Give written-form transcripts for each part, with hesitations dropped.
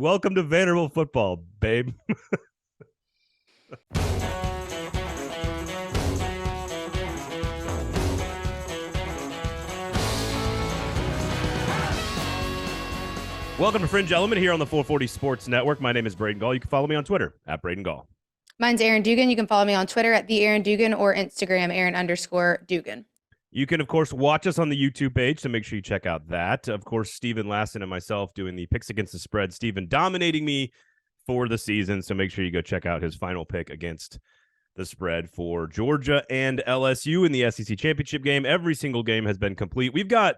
welcome to Vanderbilt football, babe. Welcome to Fringe Element here on the 440 Sports Network. My name is Braden Gall. You can follow me on Twitter at Braden Gall. Mine's Erin Dugan. You can follow me on Twitter at the Erin Dugan or Instagram Erin_Dugan. You can, of course, watch us on the YouTube page, so make sure you check out that. Of course, Stephen Lassen and myself doing the picks against the spread. Stephen dominating me for the season, so make sure you go check out his final pick against the spread for Georgia and LSU in the SEC championship game. Every single game has been complete. We've got,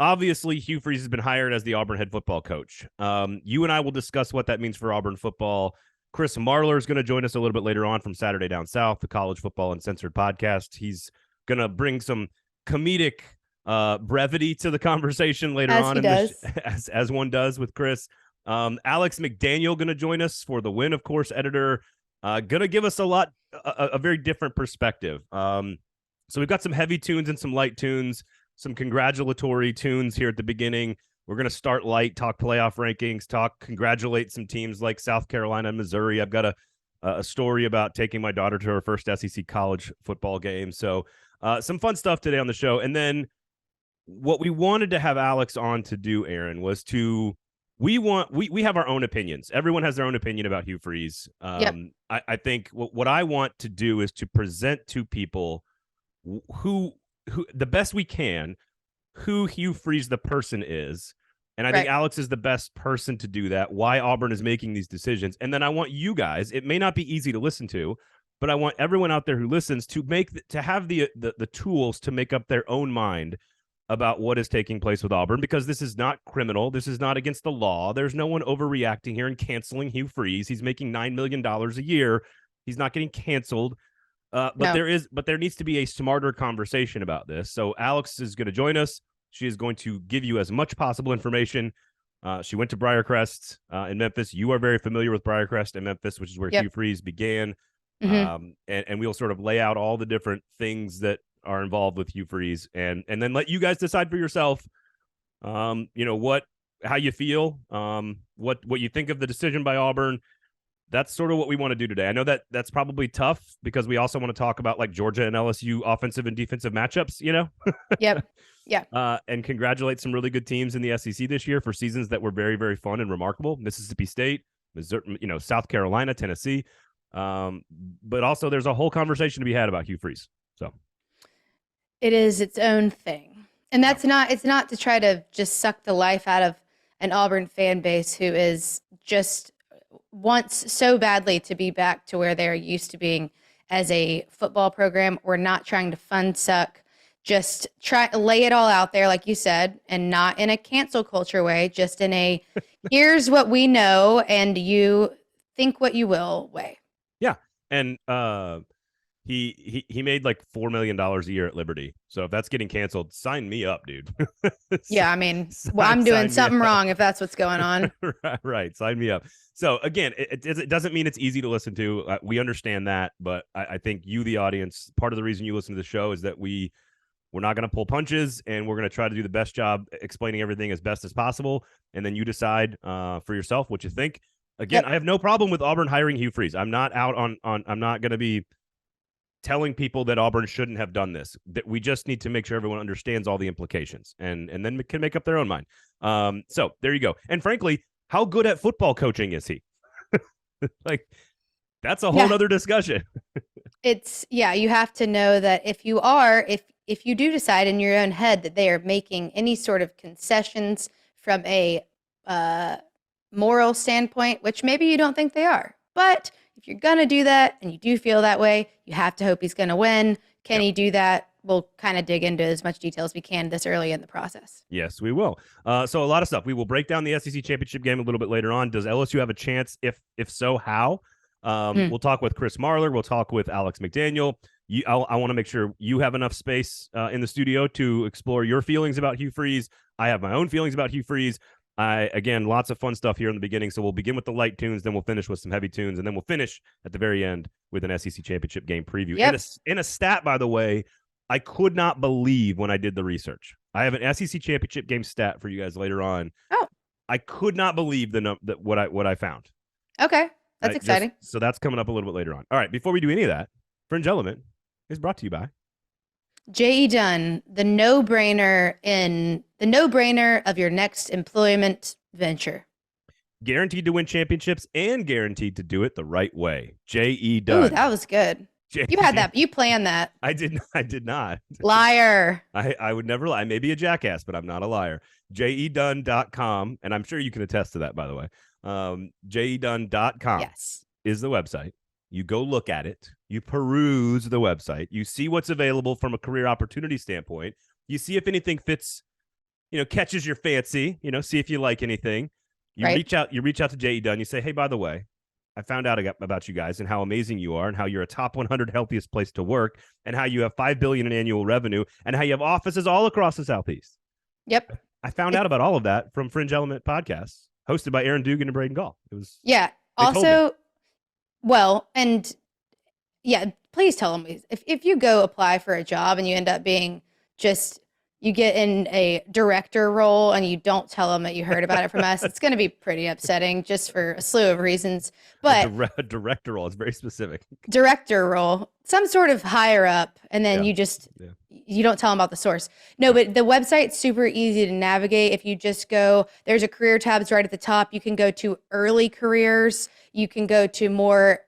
obviously, Hugh Freeze has been hired as the Auburn head football coach. You and I will discuss what that means for Auburn football. Chris Marler is going to join us a little bit later on from Saturday Down South, the College Football Uncensored podcast. He's going to bring some comedic brevity to the conversation later on, as one does with Chris. Alex McDaniel going to join us for the Win, of course, editor. Going to give us a very different perspective. So we've got some heavy tunes and some light tunes, some congratulatory tunes here at the beginning. We're going to start light, talk playoff rankings, congratulate some teams like South Carolina and Missouri. I've got a story about taking my daughter to her first SEC college football game. So some fun stuff today on the show. And then what we wanted to have Alex on to do, Erin, was we have our own opinions. Everyone has their own opinion about Hugh Freeze. I think what I want to do is to present to people who the best we can, who Hugh Freeze the person is. And I think Alex is the best person to do that, why Auburn is making these decisions. And then I want you guys, it may not be easy to listen to, but I want everyone out there who listens to have the tools to make up their own mind about what is taking place with Auburn, because this is not criminal. This is not against the law. There's no one overreacting here and canceling Hugh Freeze. He's making $9 million a year. He's not getting canceled. But there needs to be a smarter conversation about this. So Alex is going to join us. She is going to give you as much possible information. She went to Briarcrest in Memphis. You are very familiar with Briarcrest in Memphis, which is where Hugh Freeze began. Mm-hmm. And we'll sort of lay out all the different things that are involved with Hugh Freeze, and then let you guys decide for yourself, how you feel, what you think of the decision by Auburn. That's sort of what we want to do today. I know that's probably tough because we also want to talk about like Georgia and LSU offensive and defensive matchups, Yep. Yeah. And congratulate some really good teams in the SEC this year for seasons that were very, very fun and remarkable. Mississippi State, Missouri, South Carolina, Tennessee. But also there's a whole conversation to be had about Hugh Freeze. So it is its own thing. And it's not to try to just suck the life out of an Auburn fan base who is just wants so badly to be back to where they're used to being as a football program. We're not trying to fun suck, just try to lay it all out there, like you said, and not in a cancel culture way, just in a here's what we know and you think what you will way. Yeah. And he made like $4 million a year at Liberty. So if that's getting canceled, sign me up, dude. Yeah, I mean, I'm doing something wrong if that's what's going on. Right. Sign me up. So again, it doesn't mean it's easy to listen to. We understand that, but I think you, the audience, part of the reason you listen to the show is that we're not going to pull punches, and we're going to try to do the best job explaining everything as best as possible. And then you decide for yourself what you think. Again, I have no problem with Auburn hiring Hugh Freeze. I'm not out on I'm not going to be telling people that Auburn shouldn't have done this. That we just need to make sure everyone understands all the implications and then can make up their own mind. So there you go. And frankly, how good at football coaching is he? Like, that's a whole other discussion. You have to know that if you do decide in your own head that they are making any sort of concessions from a moral standpoint, which maybe you don't think they are, but if you're going to do that and you do feel that way, you have to hope he's going to win. Can he do that? We'll kind of dig into as much detail as we can this early in the process. Yes, we will. So a lot of stuff. We will break down the SEC championship game a little bit later on. Does LSU have a chance? If so, how? We'll talk with Chris Marler. We'll talk with Alex McDaniel. I want to make sure you have enough space in the studio to explore your feelings about Hugh Freeze. I have my own feelings about Hugh Freeze. Again, lots of fun stuff here in the beginning. So we'll begin with the light tunes, then we'll finish with some heavy tunes, and then we'll finish at the very end with an SEC championship game preview. Yep. And a stat, by the way, I could not believe when I did the research. I have an SEC championship game stat for you guys later on. Oh. I could not believe what I found. Okay. That's exciting. So that's coming up a little bit later on. All right. Before we do any of that, Fringe Element is brought to you by J.E. Dunn, the no-brainer of your next employment venture. Guaranteed to win championships and guaranteed to do it the right way. J.E. Dunn. Ooh, that was good. You had that. You planned that. I did not. Liar. I would never lie. I may be a jackass, but I'm not a liar. jedunn.com. And I'm sure you can attest to that, by the way. jedunn.com is the website. You go look at it. You peruse the website. You see what's available from a career opportunity standpoint. You see if anything fits, catches your fancy, see if you like anything. You reach out to J.E. Dunn. You say, hey, by the way, I found out about you guys and how amazing you are and how you're a top 100 healthiest place to work and how you have $5 billion in annual revenue and how you have offices all across the Southeast. Yep. I found out about all of that from Fringe Element Podcasts, hosted by Erin, Dugan, and Braden Gall. It was Also, well, and yeah, please tell them if you go apply for a job and you end up being you get in a director role and you don't tell them that you heard about it from us, it's going to be pretty upsetting just for a slew of reasons. But a director role is very specific. Director role, some sort of higher up, and then you don't tell them about the source. No, but the website's super easy to navigate. If you just go, there's a career tabs right at the top. You can go to early careers. You can go to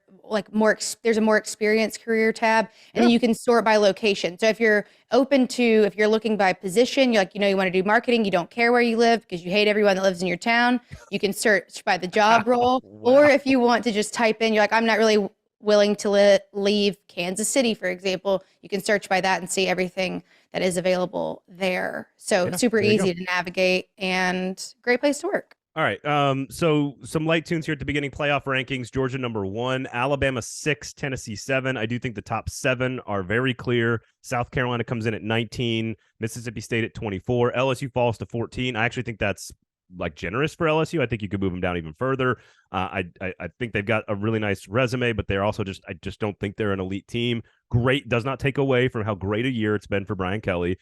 there's a more experienced career tab, and then you can sort by location. So if you're looking by position, you want to do marketing, you don't care where you live because you hate everyone that lives in your town, you can search by the job role. Wow. Or if you want to just type in, you're like, I'm not really willing to leave Kansas City, for example, you can search by that and see everything that is available there. So super easy to navigate and great place to work. All right. So some light tunes here at the beginning. Playoff rankings: Georgia number 1, Alabama 6, Tennessee 7. I do think the top 7 are very clear. South Carolina comes in at 19, Mississippi State at 24, LSU falls to 14. I actually think that's generous for LSU. I think you could move them down even further. I think they've got a really nice resume, but they're also I just don't think they're an elite team. Great does not take away from how great a year it's been for Brian Kelly.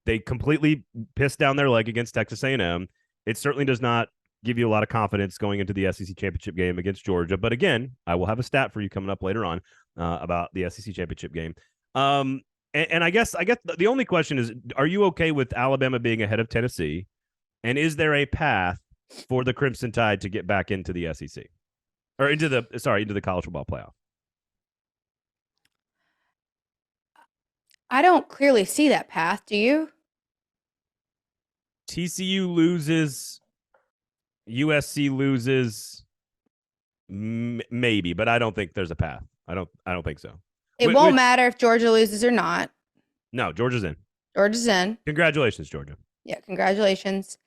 They completely pissed down their leg against Texas A&M. It certainly does not give you a lot of confidence going into the SEC championship game against Georgia. But again, I will have a stat for you coming up later on about the SEC championship game. And I guess the only question is, are you okay with Alabama being ahead of Tennessee? And is there a path for the Crimson Tide to get back into the SEC or into the college football playoff? I don't clearly see that path. Do you? TCU loses. USC loses, maybe, but I don't think there's a path. I don't think so. It won't matter if Georgia loses or not. No, Georgia's in. Georgia's in. Congratulations, Georgia. Yeah, congratulations.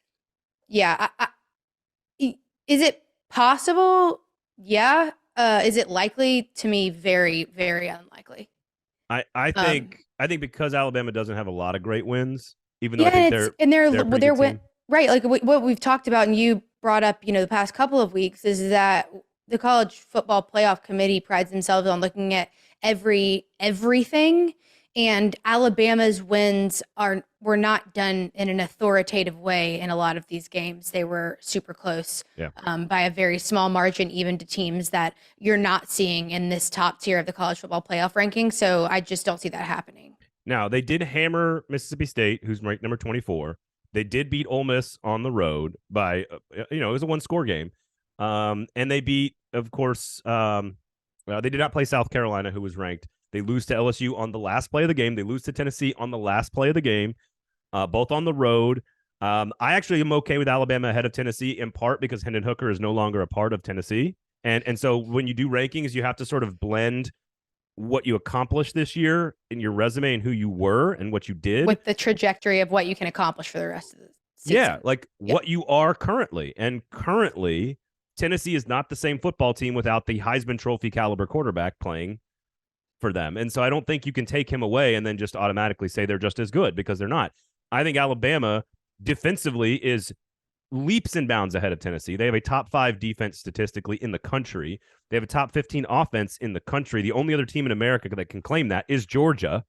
Yeah, is it possible? Yeah. Is it likely? To me, very, very unlikely. I think because Alabama doesn't have a lot of great wins, even though I think they're win. Right, like what we've talked about, and you brought up, the past couple of weeks, is that the college football playoff committee prides themselves on looking at everything, and Alabama's wins were not done in an authoritative way in a lot of these games. They were super close, by a very small margin, even to teams that you're not seeing in this top tier of the college football playoff ranking. So I just don't see that happening. Now, they did hammer Mississippi State, who's ranked number 24. They did beat Ole Miss on the road by, it was a 1-score game. And they beat, of course, they did not play South Carolina, who was ranked. They lose to LSU on the last play of the game. They lose to Tennessee on the last play of the game, both on the road. I actually am okay with Alabama ahead of Tennessee, in part because Hendon Hooker is no longer a part of Tennessee. And so when you do rankings, you have to sort of blend what you accomplished this year in your resume and who you were and what you did with the trajectory of what you can accomplish for the rest of the season. Yeah, what you are currently. And currently, Tennessee is not the same football team without the Heisman Trophy caliber quarterback playing for them. And so I don't think you can take him away and then just automatically say they're just as good, because they're not. I think Alabama defensively is leaps and bounds ahead of Tennessee. They have a top 5 defense statistically in the country. They have a top 15 offense in the country. The only other team in America that can claim that is Georgia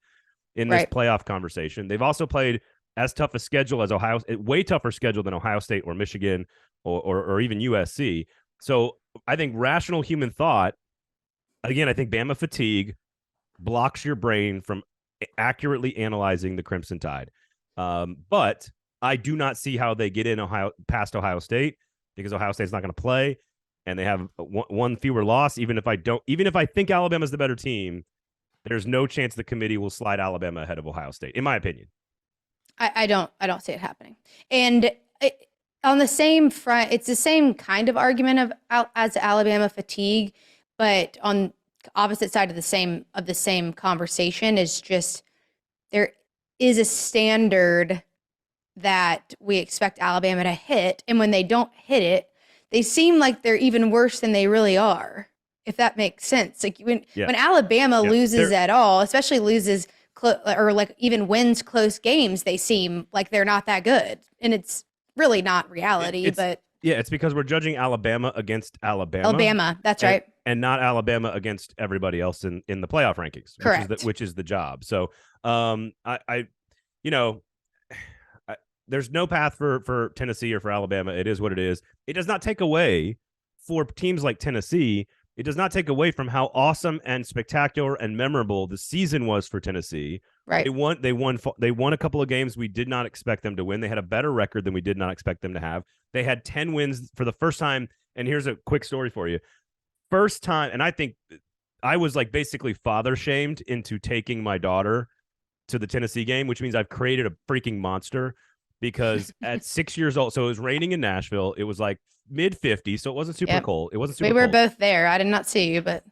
in this playoff conversation. They've also played as tough a schedule as way tougher schedule than Ohio State or Michigan or even USC. So I think rational human thought, again, I think Bama fatigue blocks your brain from accurately analyzing the Crimson Tide. But I do not see how they get in past Ohio State, because Ohio State's not going to play, and they have one fewer loss. Even if I think Alabama's the better team, there's no chance the committee will slide Alabama ahead of Ohio State, in my opinion. I don't see it happening. And on the same front, it's the same kind of argument as Alabama fatigue, but on opposite side of the same conversation is just there is a standard that we expect Alabama to hit, and when they don't hit it, they seem like they're even worse than they really are, if that makes sense. Like when Alabama loses at all, especially loses or like even wins close games, they seem like they're not that good, and it's really not reality. It's because we're judging Alabama against Alabama. Alabama, that's right. And not Alabama against everybody else in the playoff rankings. Correct. Which is the job. So there's no path for Tennessee or for Alabama. It is what it is. It does not take away for teams like Tennessee. It does not take away from how awesome and spectacular and memorable the season was for Tennessee. Right. They won a couple of games we did not expect them to win. They had a better record than we did not expect them to have. They had 10 wins for the first time. And here's a quick story for you. First time, and I think I was like basically father shamed into taking my daughter to the Tennessee game, which means I've created a freaking monster, because at 6 years old, so it was raining in Nashville. It was like mid 50s, so it wasn't super cold. It wasn't super cold. We were both there. I did not see you, but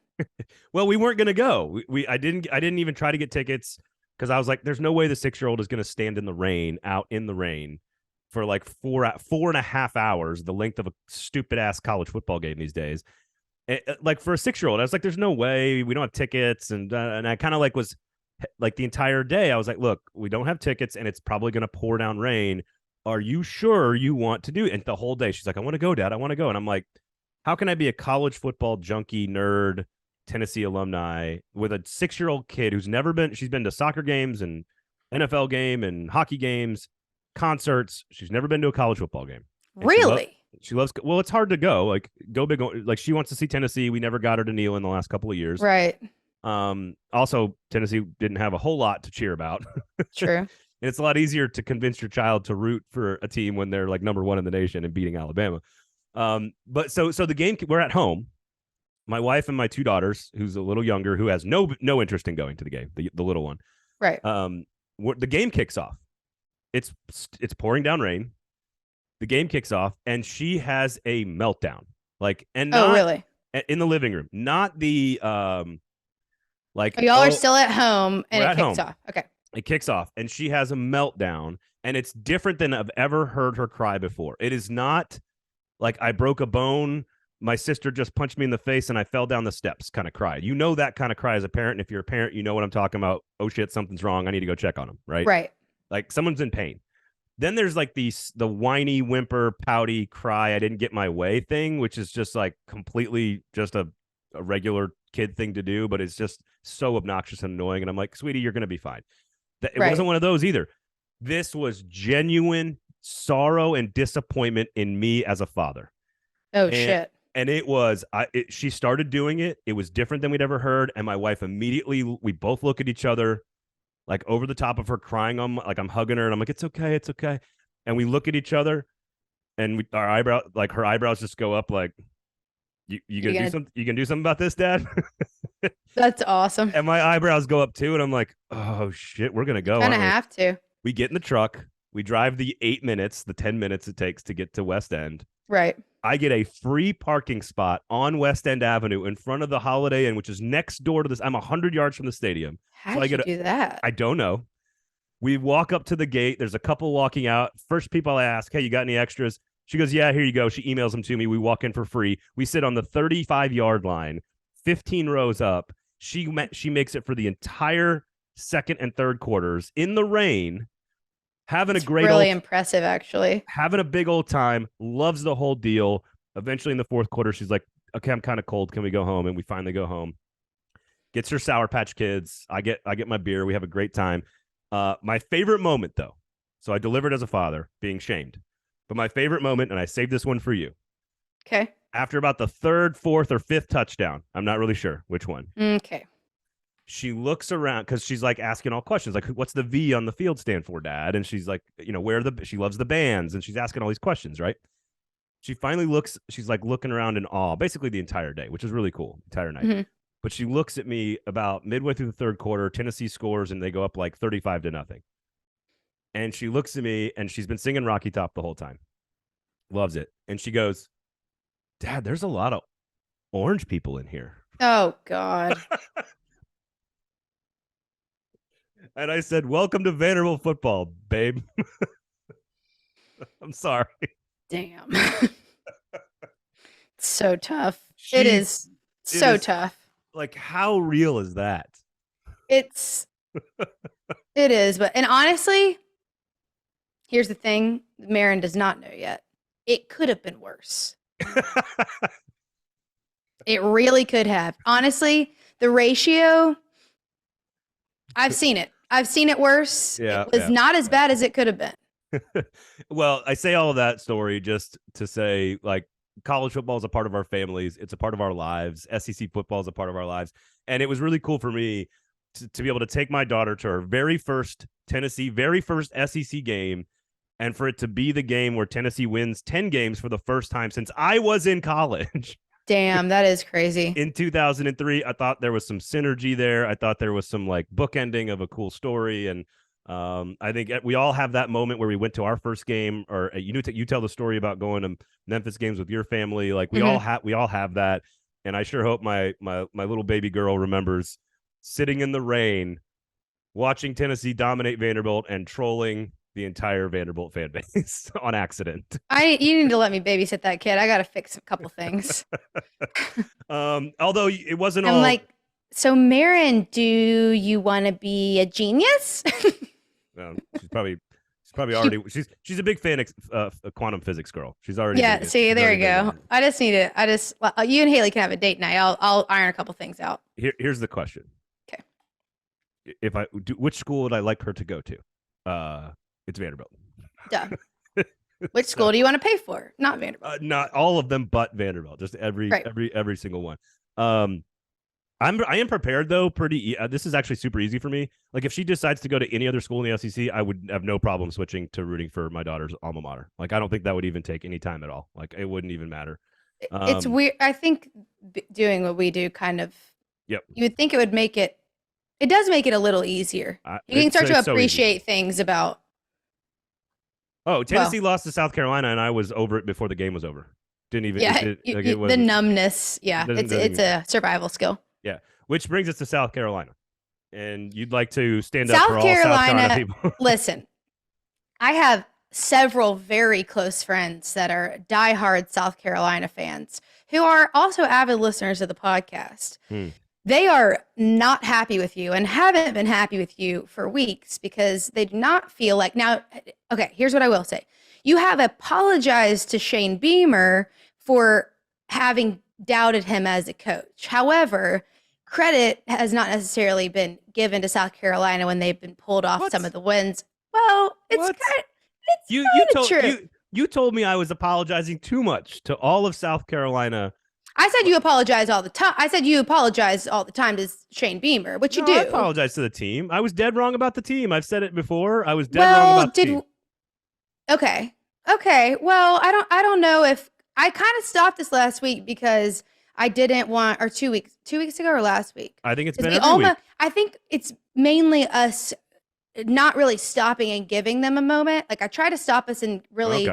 well, we weren't going to go. I didn't even try to get tickets, because I was like, there's no way the 6-year-old is going to stand in the rain, out in the rain, for like 4.5 hours, the length of a stupid ass college football game these days. Like for a 6-year-old, I was like, there's no way, we don't have tickets. And I kind of like was like the entire day, I was like, look, we don't have tickets and it's probably going to pour down rain. Are you sure you want to do it? And the whole day she's like, I want to go, Dad. I want to go. And I'm like, how can I be a college football junkie nerd, Tennessee alumni, with a 6-year-old kid who's she's been to soccer games and NFL game and hockey games, concerts. She's never been to a college football game. And really? She loves, well, it's hard to go. Like, go big. Like, she wants to see Tennessee. We never got her to kneel in the last couple of years. Right. Also, Tennessee didn't have a whole lot to cheer about. True. And it's a lot easier to convince your child to root for a team when they're like number 1 in the nation and beating Alabama. But so the game, we're at home. My wife and my 2 daughters, who's a little younger, who has no interest in going to the game, the little one. Right. The game kicks off. It's pouring down rain. The game kicks off, and she has a meltdown. Like, and not, really? In the living room, not the like. Y'all are still at home, and it kicks home. off. Okay. It kicks off, and she has a meltdown, and it's different than I've ever heard her cry before. It is not like I broke a bone, my sister just punched me in the face, and I fell down the steps kind of cry. You know that kind of cry as a parent. And if you're a parent, you know what I'm talking about. Oh shit, something's wrong. I need to go check on him. Right. Right. Like someone's in pain. Then there's like the whiny, whimper, pouty cry, I didn't get my way thing, which is just like completely just a regular kid thing to do, but it's just so obnoxious and annoying. And I'm like, sweetie, you're going to be fine. It wasn't one of those either. This was genuine sorrow and disappointment in me as a father. Oh, shit. And it was, she started doing it. It was different than we'd ever heard. And my wife immediately, we both look at each other, like over the top of her, crying on, like I'm hugging her, and I'm like, it's okay, it's okay. And we look at each other, and our eyebrow, like her eyebrows just go up, like, you gonna do something? You gonna do something about this, Dad? That's awesome. And my eyebrows go up too, and I'm like, oh shit, we're gonna go. Kind of have to. We get in the truck, we drive the 8 minutes, the 10 minutes it takes to get to West End. Right. I get a free parking spot on West End Avenue in front of the Holiday Inn, which is next door to this. I'm 100 yards from the stadium. How did you do that? I don't know. We walk up to the gate. There's a couple walking out. First people I ask, hey, you got any extras? She goes, yeah, here you go. She emails them to me. We walk in for free. We sit on the 35-yard line, 15 rows up. She makes it for the entire second and third quarters in the rain, having a great really impressive, actually. Having a big old time, loves the whole deal. Eventually in the fourth quarter, she's like, okay, I'm kind of cold. Can we go home? And we finally go home. Gets her Sour Patch Kids. I get my beer. We have a great time. My favorite moment, though, so I delivered as a father, being shamed. But my favorite moment, and I saved this one for you. Okay. After about the third, fourth, or fifth touchdown, I'm not really sure which one. Okay. She looks around because she's like asking all questions, like, what's the V on the field stand for, Dad? And she's like, she loves the bands, and she's asking all these questions, right? She finally looks, she's like looking around in awe, basically the entire day, which is really cool, entire night. Mm-hmm. But she looks at me about midway through the third quarter. Tennessee scores, and they go up like 35-0. And she looks at me, and she's been singing Rocky Top the whole time. Loves it. And she goes, Dad, there's a lot of orange people in here. Oh, God. And I said, welcome to Vanderbilt football, babe. I'm sorry. Damn. It's so tough. It is so tough. Like, how real is that? It is. And honestly, here's the thing. Marin does not know yet. It could have been worse. It really could have. Honestly, the ratio, I've seen it. I've seen it worse. Yeah, it was not as bad as it could have been. Well, I say all of that story just to say, like, college football is a part of our families. It's a part of our lives. SEC football is a part of our lives. And it was really cool for me to be able to take my daughter to her very first SEC game, and for it to be the game where Tennessee wins 10 games for the first time since I was in college. Damn, that is crazy. In 2003, I thought there was some synergy there. I thought there was some like bookending of a cool story. And I think we all have that moment where we went to our first game, or you tell the story about going to Memphis games with your family. Like we all have that. And I sure hope my little baby girl remembers sitting in the rain, watching Tennessee dominate Vanderbilt and trolling the entire Vanderbilt fan base on accident. You need to let me babysit that kid. I got to fix a couple things. Although it wasn't I'm all like, so Marin, do you want to be a genius? She's probably already she's a big fan of quantum physics girl. She's already see, there you go. I just need it. You and Haley can have a date night. I'll iron a couple things out. Here's the question. Okay. If I do, which school would I like her to go to? It's Vanderbilt. Duh. Which school do you want to pay for? Not Vanderbilt. Not all of them, but Vanderbilt. Just every single one. I am prepared though. This is actually super easy for me. Like if she decides to go to any other school in the SEC, I would have no problem switching to rooting for my daughter's alma mater. Like I don't think that would even take any time at all. Like it wouldn't even matter. It's weird. I think doing what we do kind of. Yep. You would think it would make it. It does make it a little easier. You can start to appreciate things about. Oh, Tennessee lost to South Carolina, and I was over it before the game was over. Didn't even. Yeah, the numbness. Yeah, it's a survival skill. Yeah, which brings us to South Carolina, and you'd like to stand up for all South Carolina people. Listen, I have several very close friends that are diehard South Carolina fans who are also avid listeners of the podcast. They are not happy with you and haven't been happy with you for weeks because they do not feel like now. Okay, here's what I will say. You have apologized to Shane Beamer for having doubted him as a coach. However, credit has not necessarily been given to South Carolina when they've been pulled off some of the wins. Well, it's true. You told me I was apologizing too much to all of South Carolina. I said you apologize all the time. I said you apologize all the time to Shane Beamer, which you do. I apologize to the team. I was dead wrong about the team. I've said it before. I was dead wrong about the team. Okay. Well, I don't know if I kind of stopped this last week because I didn't want, or 2 weeks ago or last week. I think it's been every week. I think it's mainly us not really stopping and giving them a moment. Like I try to stop us and really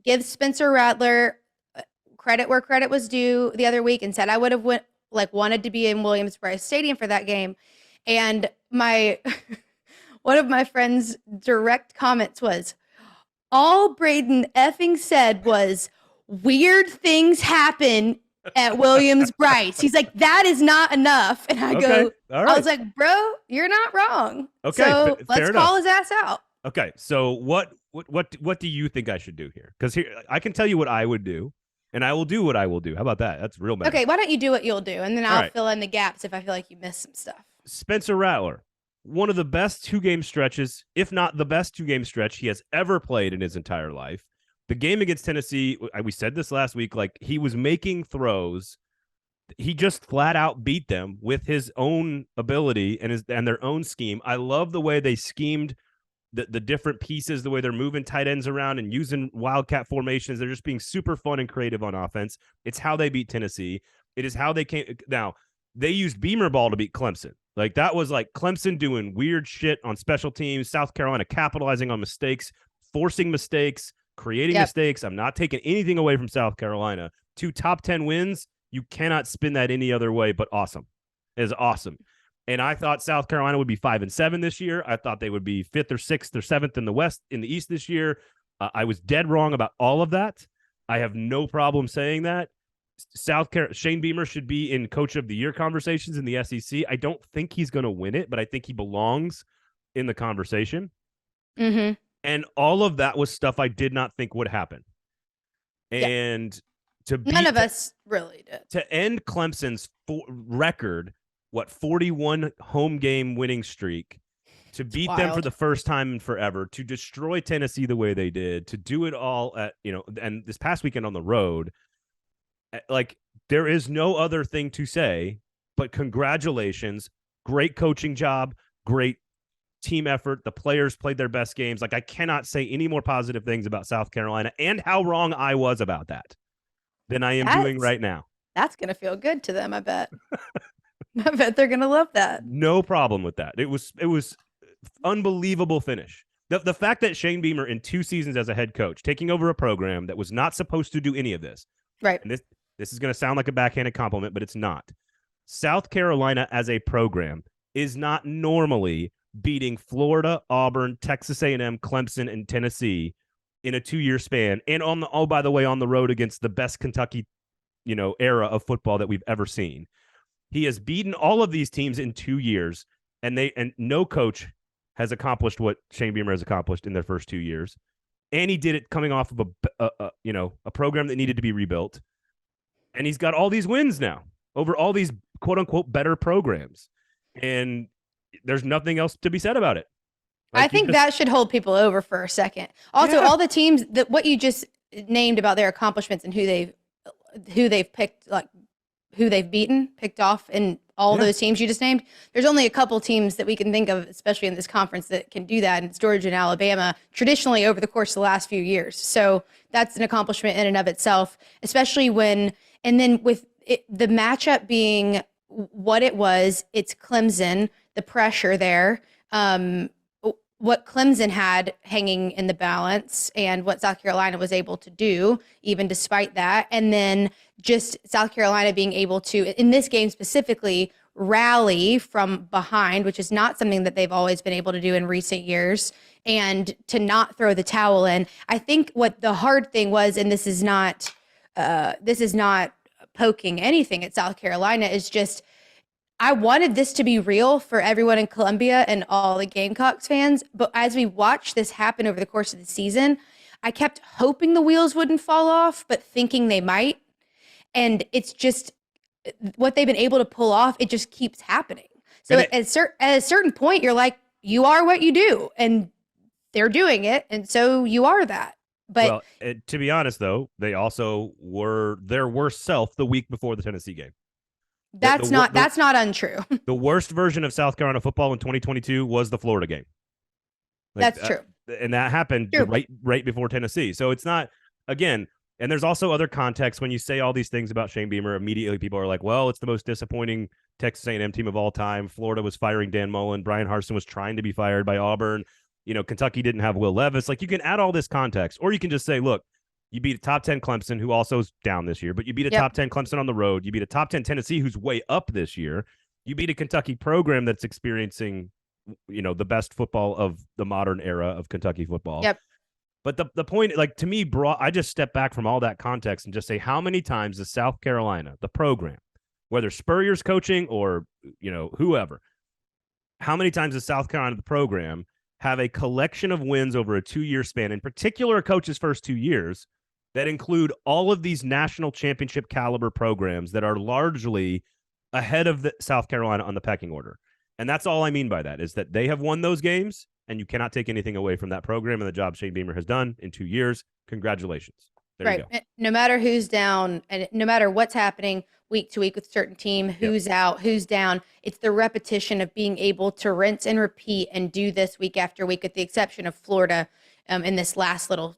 give Spencer Rattler credit where credit was due the other week and said I would have wanted to be in Williams-Brice Stadium for that game. And one of my friends' direct comments was, all Braden effing said was weird things happen at Williams-Brice. He's like, that is not enough. And I go, I was like, bro, you're not wrong. Okay. So let's call his ass out. Okay. So what do you think I should do here? Because here I can tell you what I would do. And I will do what I will do. How about that? That's real bad. Okay, why don't you do what you'll do, and then I'll fill in the gaps if I feel like you missed some stuff. Spencer Rattler, one of the best 2-game stretches, if not the best 2-game stretch he has ever played in his entire life. The game against Tennessee, we said this last week, like he was making throws. He just flat out beat them with his own ability and their own scheme. I love the way they schemed the different pieces, the way they're moving tight ends around and using wildcat formations. They're just being super fun and creative on offense. It's how they beat Tennessee. It is how they came. Now, they used Beamer ball to beat Clemson. Like that was like Clemson doing weird shit on special teams, South Carolina capitalizing on mistakes, forcing mistakes, creating mistakes. I'm not taking anything away from South Carolina. 2 top 10 wins. You cannot spin that any other way but awesome. It is awesome. And I thought South Carolina would be 5-7 this year. I thought they would be 5th or 6th or 7th in the East this year. I was dead wrong about all of that. I have no problem saying that. Shane Beamer should be in Coach of the Year conversations in the SEC. I don't think he's going to win it, but I think he belongs in the conversation. Mm-hmm. And all of that was stuff I did not think would happen. And none of us really did. To end Clemson's record, 41 home game winning streak, to beat them for the first time in forever, to destroy Tennessee the way they did, to do it all at, and this past weekend on the road, like there is no other thing to say but congratulations. Great coaching job, great team effort. The players played their best games. Like I cannot say any more positive things about South Carolina and how wrong I was about that than I am doing right now. That's going to feel good to them, I bet. I bet they're going to love that. No problem with that. It was unbelievable finish. The fact that Shane Beamer in 2 seasons as a head coach, taking over a program that was not supposed to do any of this. Right. And this is going to sound like a backhanded compliment, but it's not. South Carolina as a program is not normally beating Florida, Auburn, Texas A&M, Clemson, and Tennessee in a 2-year span. And by the way, on the road against the best Kentucky, era of football that we've ever seen. He has beaten all of these teams in 2 years, and no coach has accomplished what Shane Beamer has accomplished in their first 2 years. And he did it coming off of a program that needed to be rebuilt. And he's got all these wins now over all these quote unquote better programs. And there's nothing else to be said about it. Like I think that should hold people over for a second. Also, all the teams that what you just named about their accomplishments and who they've picked, like who they've beaten, picked off, and all those teams you just named. There's only a couple teams that we can think of, especially in this conference, that can do that. And it's Georgia and Alabama, traditionally over the course of the last few years. So that's an accomplishment in and of itself, especially and then with the matchup being what it was, it's Clemson, the pressure there, what Clemson had hanging in the balance and what South Carolina was able to do, even despite that. And then just South Carolina being able to, in this game specifically, rally from behind, which is not something that they've always been able to do in recent years, and to not throw the towel in. I think what the hard thing was, and this is not poking anything at South Carolina, is just I wanted this to be real for everyone in Columbia and all the Gamecocks fans. But as we watched this happen over the course of the season, I kept hoping the wheels wouldn't fall off, but thinking they might. And it's just what they've been able to pull off. It just keeps happening. So at a certain point, you're like, you are what you do, and they're doing it. And so you are that. But to be honest, though, they also were their worst self the week before the Tennessee game. That's not untrue. The worst version of South Carolina football in 2022 was the Florida game. That's true. And that happened right before Tennessee. So it's not, again, and there's also other context. When you say all these things about Shane Beamer, immediately people are like, well, it's the most disappointing Texas A&M team of all time. Florida was firing Dan Mullen. Brian Harsin was trying to be fired by Auburn. Kentucky didn't have Will Levis. Like, you can add all this context, or you can just say, look, you beat a top 10 Clemson, who also is down this year, but you beat a top 10 Clemson on the road. You beat a top 10 Tennessee, who's way up this year. You beat a Kentucky program that's experiencing, the best football of the modern era of Kentucky football. Yep. But the point, like, to me, I just step back from all that context and just say, how many times does South Carolina, the program, whether Spurrier's coaching or, whoever, how many times does South Carolina, the program, have a collection of wins over a 2-year span, in particular a coach's first 2 years, that include all of these national championship caliber programs that are largely ahead of the South Carolina on the pecking order? And that's all I mean by that, is that they have won those games and you cannot take anything away from that program and the job Shane Beamer has done in 2 years. Congratulations. There you go. No matter who's down and no matter what's happening week to week with a certain team, who's out, who's down, it's the repetition of being able to rinse and repeat and do this week after week, with the exception of Florida in this last little,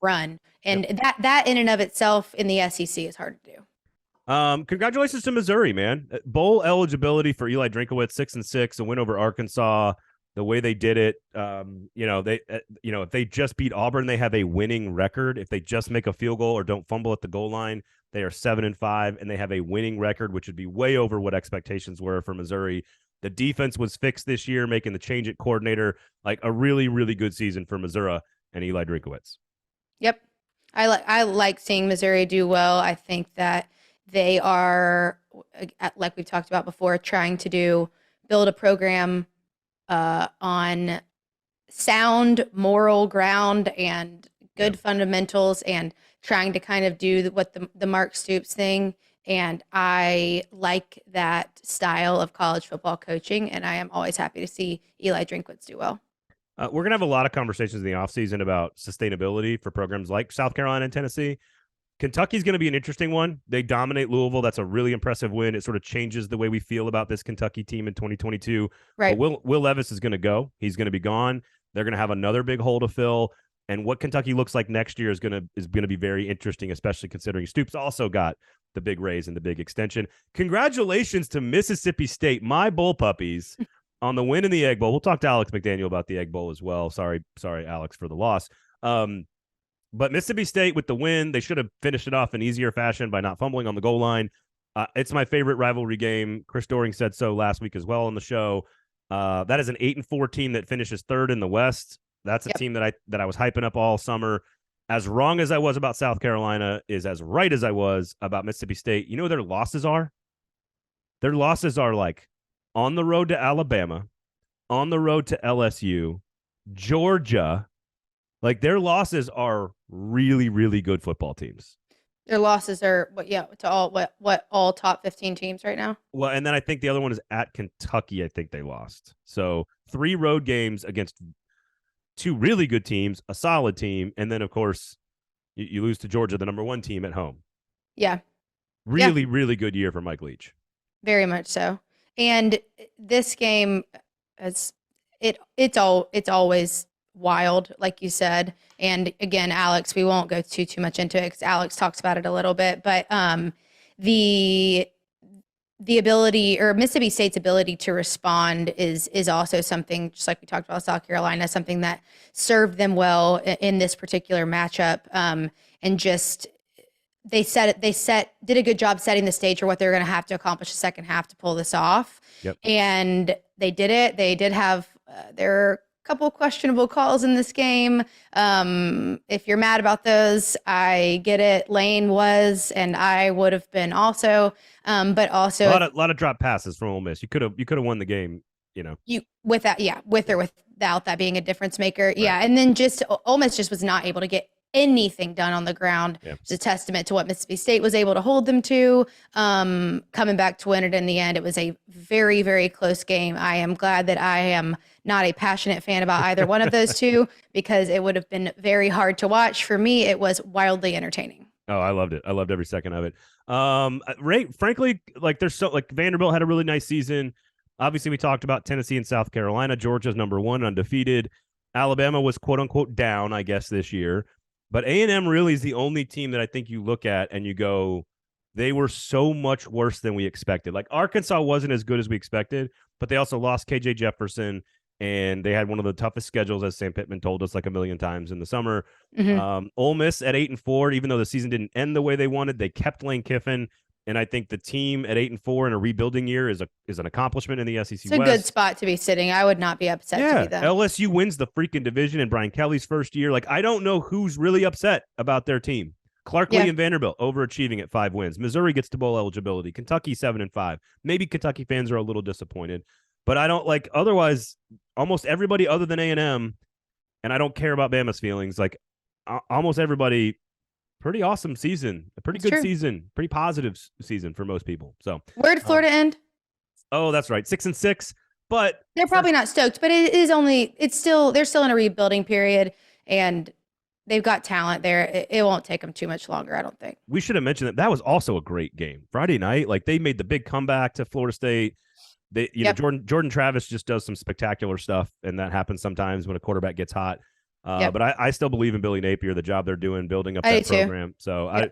run. And that in and of itself in the SEC is hard to do. Congratulations to Missouri, man. Bowl eligibility for Eli Drinkowitz, 6-6, a win over Arkansas. The way they did it, if they just beat Auburn, they have a winning record. If they just make a field goal or don't fumble at the goal line, they are 7-5, and they have a winning record, which would be way over what expectations were for Missouri. The defense was fixed this year, making the change at coordinator. Like a really, really good season for Missouri and Eli Drinkowitz. Yep, I like seeing Missouri do well. I think that they are, like we've talked about before, trying to build a program on sound moral ground and good fundamentals, and trying to kind of do what the Mark Stoops thing. And I like that style of college football coaching, and I am always happy to see Eli Drinkwitz do well. We're going to have a lot of conversations in the offseason about sustainability for programs like South Carolina and Tennessee. Kentucky's going to be an interesting one. They dominate Louisville. That's a really impressive win. It sort of changes the way we feel about this Kentucky team in 2022. Right. But Will Levis is going to go. He's going to be gone. They're going to have another big hole to fill. And what Kentucky looks like next year is going to be very interesting, especially considering Stoops also got the big raise and the big extension. Congratulations to Mississippi State, my bull puppies, on the win in the Egg Bowl. We'll talk to Alex McDaniel about the Egg Bowl as well. Sorry, Alex, for the loss. But Mississippi State with the win, they should have finished it off in easier fashion by not fumbling on the goal line. It's my favorite rivalry game. Chris Doring said so last week as well on the show. That is an 8-4 team that finishes third in the West. That's a team that I was hyping up all summer. As wrong as I was about South Carolina is as right as I was about Mississippi State. You know what their losses are? Their losses are like on the road to Alabama, on the road to LSU, Georgia. Like their losses are really, really good football teams. Their losses are to all top 15 teams right now. Well, and then I think the other one is at Kentucky. I think they lost. So 3 road games against 2 really good teams, a solid team, and then of course you lose to Georgia, the number 1 team at home. Yeah. Really, really good year for Mike Leach. Very much so. And this game it's always wild, like you said. And again, Alex, we won't go too much into it because Alex talks about it a little bit, but the ability, or Mississippi State's ability to respond is also something, just like we talked about South Carolina, something that served them well in this particular matchup. And just did a good job setting the stage for what they're going to have to accomplish the second half to pull this off. Yep. And they did it. They did have their couple questionable calls in this game. If you're mad about those, I get it. Lane was, and I would have been also. But also a lot of drop passes from Ole Miss. You could have won the game. With or without that being a difference maker. Right. Yeah, and then just Ole Miss just was not able to get anything done on the ground. Yeah. It's a testament to what Mississippi State was able to hold them to. Coming back to win it in the end, it was a very, very close game. I am glad that I am not a passionate fan about either one of those two, because it would have been very hard to watch. For me, it was wildly entertaining. Oh, I loved it. I loved every second of it. Frankly, like Vanderbilt had a really nice season. Obviously, we talked about Tennessee and South Carolina. Georgia's number 1, undefeated. Alabama was quote unquote down, I guess, this year. But A&M really is the only team that I think you look at and you go, they were so much worse than we expected. Like Arkansas wasn't as good as we expected, but they also lost KJ Jefferson, and they had one of the toughest schedules, as Sam Pittman told us like a million times in the summer. Mm-hmm. Ole Miss at 8-4, even though the season didn't end the way they wanted, they kept Lane Kiffin. And I think the team at 8-4 in a rebuilding year is an accomplishment in the SEC West. It's a good spot to be sitting. I would not be upset to be them. LSU wins the freaking division in Brian Kelly's first year. Like, I don't know who's really upset about their team. Clark Lee and Vanderbilt overachieving at 5 wins. Missouri gets to bowl eligibility. Kentucky 7-5. Maybe Kentucky fans are a little disappointed, but I don't like. Otherwise, almost everybody other than A&M, and I don't care about Bama's feelings. Like almost everybody. Pretty awesome season, a pretty good season, pretty positive season for most people. So where did Florida end? Oh, that's right. 6-6, But they're probably not stoked, but they're still in a rebuilding period, and they've got talent there. It won't take them too much longer, I don't think. We should have mentioned that was also a great game. Friday night, like they made the big comeback to Florida State. They, know, Jordan Travis just does some spectacular stuff, and that happens sometimes when a quarterback gets hot. But I still believe in Billy Napier, the job they're doing, building up that program. Too. So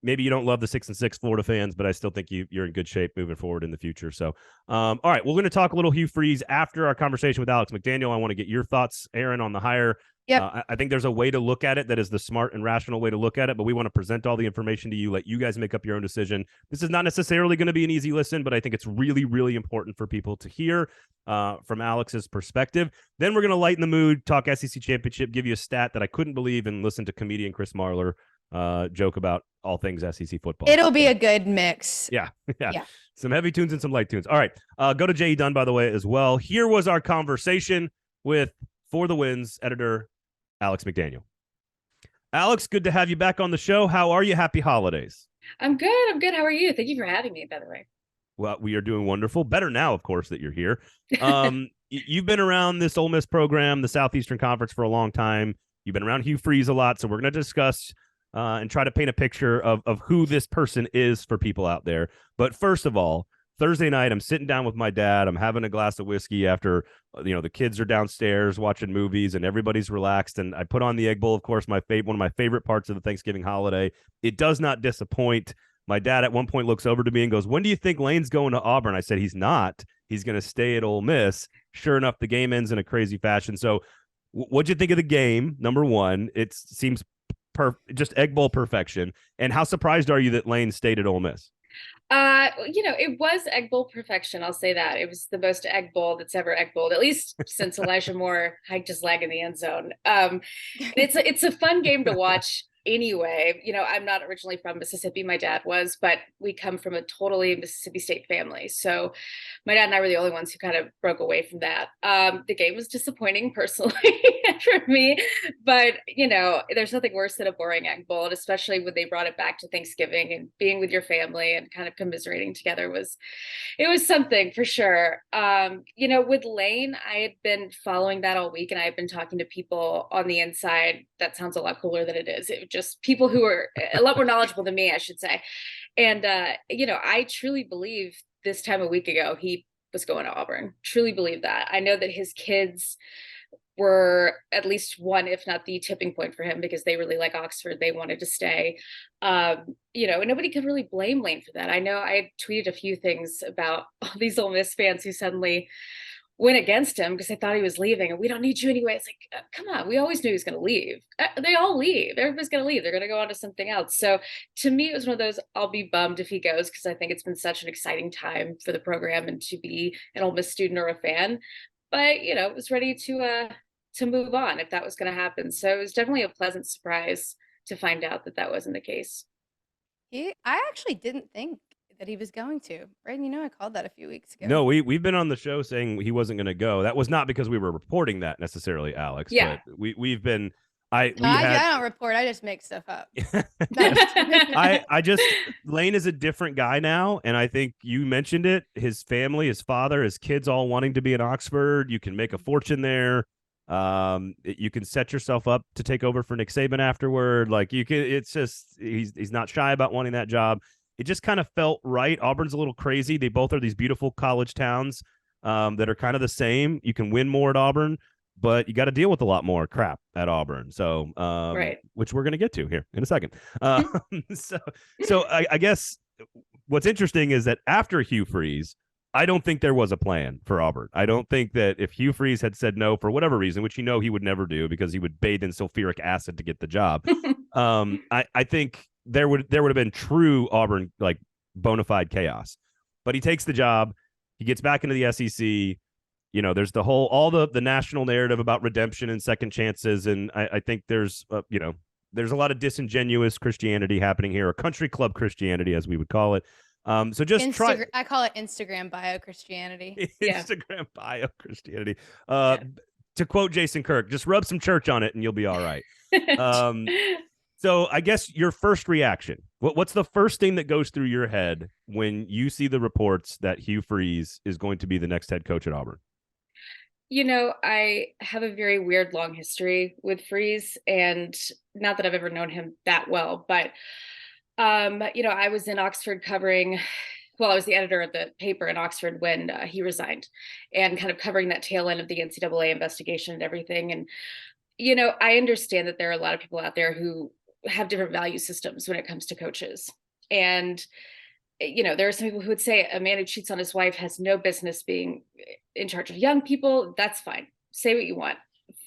maybe you don't love the 6-6 Florida fans, but I still think you're in good shape moving forward in the future. So, all right, we're going to talk a little Hugh Freeze after our conversation with Alex McDaniel. I want to get your thoughts, Erin, on the hire. I think there's a way to look at it that is the smart and rational way to look at it, but we want to present all the information to you, let you guys make up your own decision. This is not necessarily going to be an easy listen, but I think it's really, really important for people to hear from Alex's perspective. Then we're going to lighten the mood, talk SEC championship, give you a stat that I couldn't believe, and listen to comedian Chris Marler joke about all things SEC football. It'll be a good mix. Yeah. Some heavy tunes and some light tunes. All right. Go to J.E. Dunn, by the way, as well. Here was our conversation with For the Wins editor Alex McDaniel. Alex, good to have you back on the show. How are you? Happy holidays. I'm good. How are you? Thank you for having me, by the way. Well, we are doing wonderful. Better now, of course, that you're here. You've been around this Ole Miss program, the Southeastern Conference, for a long time. You've been around Hugh Freeze a lot, so we're going to discuss and try to paint a picture of who this person is for people out there. But first of all, Thursday night, I'm sitting down with my dad. I'm having a glass of whiskey after, the kids are downstairs watching movies and everybody's relaxed. And I put on the Egg Bowl, of course, one of my favorite parts of the Thanksgiving holiday. It does not disappoint. My dad at one point looks over to me and goes, "When do you think Lane's going to Auburn?" I said, "He's not. He's going to stay at Ole Miss." Sure enough, the game ends in a crazy fashion. So what'd you think of the game? Number one, it seems just Egg Bowl perfection. And how surprised are you that Lane stayed at Ole Miss? It was Egg Bowl perfection. I'll say that. It was the most Egg Bowl that's ever Egg Bowled, at least since Elijah Moore hiked his leg in the end zone. It's a fun game to watch anyway. I'm not originally from Mississippi. My dad was, but we come from a totally Mississippi State family. So my dad and I were the only ones who kind of broke away from that. The game was disappointing personally for me, but there's nothing worse than a boring Egg Bowl, especially when they brought it back to Thanksgiving and being with your family and kind of commiserating together was something for sure. With Lane, I had been following that all week and I had been talking to people on the inside. That sounds a lot cooler than it is. It was just people who are a lot more knowledgeable than me, I should say. And, I truly believe this time a week ago, he was going to Auburn. Truly believe that. I know that his kids were at least one, if not the tipping point for him, because they really like Oxford. They wanted to stay. And nobody could really blame Lane for that. I know I had tweeted a few things about all these Ole Miss fans who suddenly went against him because they thought he was leaving and we don't need you anyway. It's like, come on, we always knew he was going to leave. They all leave. Everybody's going to leave. They're going to go on to something else. So to me, it was one of those, I'll be bummed if he goes because I think it's been such an exciting time for the program and to be an Ole Miss student or a fan. But, it was ready to move on if that was going to happen. So it was definitely a pleasant surprise to find out that wasn't the case. I actually didn't think that he was going to. Braden, I called that a few weeks ago. No, we've been on the show saying he wasn't going to go. That was not because we were reporting that necessarily, Alex. Yeah. But we've been. I don't report. I just make stuff up. Lane is a different guy now, and I think you mentioned it. His family, his father, his kids, all wanting to be in Oxford. You can make a fortune there. You can set yourself up to take over for Nick Saban afterward. Like you can. It's just he's not shy about wanting that job. It just kind of felt right. Auburn's a little crazy. They both are these beautiful college towns that are kind of the same. You can win more at Auburn, but you got to deal with a lot more crap at Auburn. So, right. Which we're going to get to here in a second. So I guess what's interesting is that after Hugh Freeze, I don't think there was a plan for Auburn. I don't think that if Hugh Freeze had said no for whatever reason, which he would never do because he would bathe in sulfuric acid to get the job. I think there would have been true Auburn, like bona fide chaos, but he takes the job. He gets back into the SEC. There's all the national narrative about redemption and second chances. And I think there's a lot of disingenuous Christianity happening here, or country club Christianity, as we would call it. So just try. I call it Instagram bio Christianity. Instagram bio Christianity. To quote Jason Kirk, just rub some church on it and you'll be all right. So I guess your first reaction, what's the first thing that goes through your head when you see the reports that Hugh Freeze is going to be the next head coach at Auburn? I have a very weird long history with Freeze, and not that I've ever known him that well, but I was in Oxford I was the editor of the paper in Oxford when he resigned, and kind of covering that tail end of the NCAA investigation and everything. And, I understand that there are a lot of people out there who have different value systems when it comes to coaches. And there are some people who would say a man who cheats on his wife has no business being in charge of young people. That's fine. Say what you want.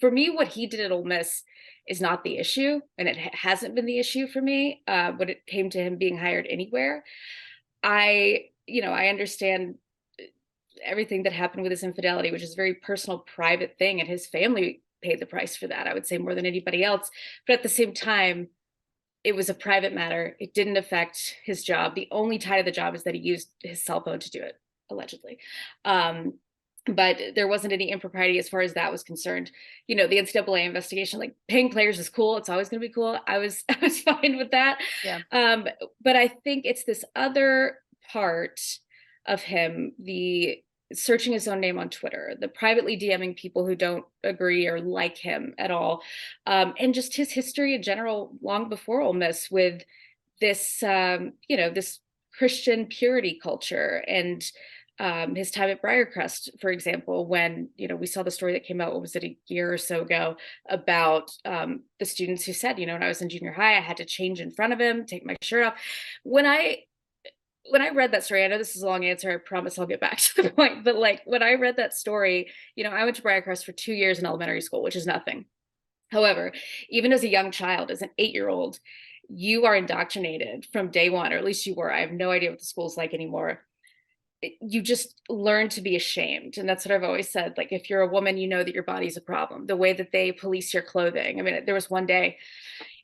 For me, what he did at Ole Miss is not the issue, and it hasn't been the issue for me when it came to him being hired anywhere. I understand everything that happened with his infidelity, which is a very personal, private thing, and his family paid the price for that, I would say, more than anybody else. But at the same time, it was a private matter. It didn't affect his job. The only tie to the job is that he used his cell phone to do it, allegedly. But there wasn't any impropriety as far as that was concerned. The NCAA investigation, like paying players is cool. It's always going to be cool. I was fine with that. Yeah. But I think it's this other part of him, the searching his own name on Twitter, the privately DMing people who don't agree or like him at all, and just his history in general, long before Ole Miss, with this, this Christian purity culture, and his time at Briarcrest, for example, when, we saw the story that came out, what was it, a year or so ago, about the students who said, when I was in junior high, I had to change in front of him, take my shirt off. When I read that story, I know this is a long answer, I promise I'll get back to the point, but like when I read that story, I went to Briarcrest for 2 years in elementary school, which is nothing. However, even as a young child, as an 8-year-old, you are indoctrinated from day one, or at least you were. I have no idea what the school's like anymore. You just learn to be ashamed. And that's what I've always said. Like, if you're a woman, you know that your body's a problem. The way that they police your clothing. I mean, there was one day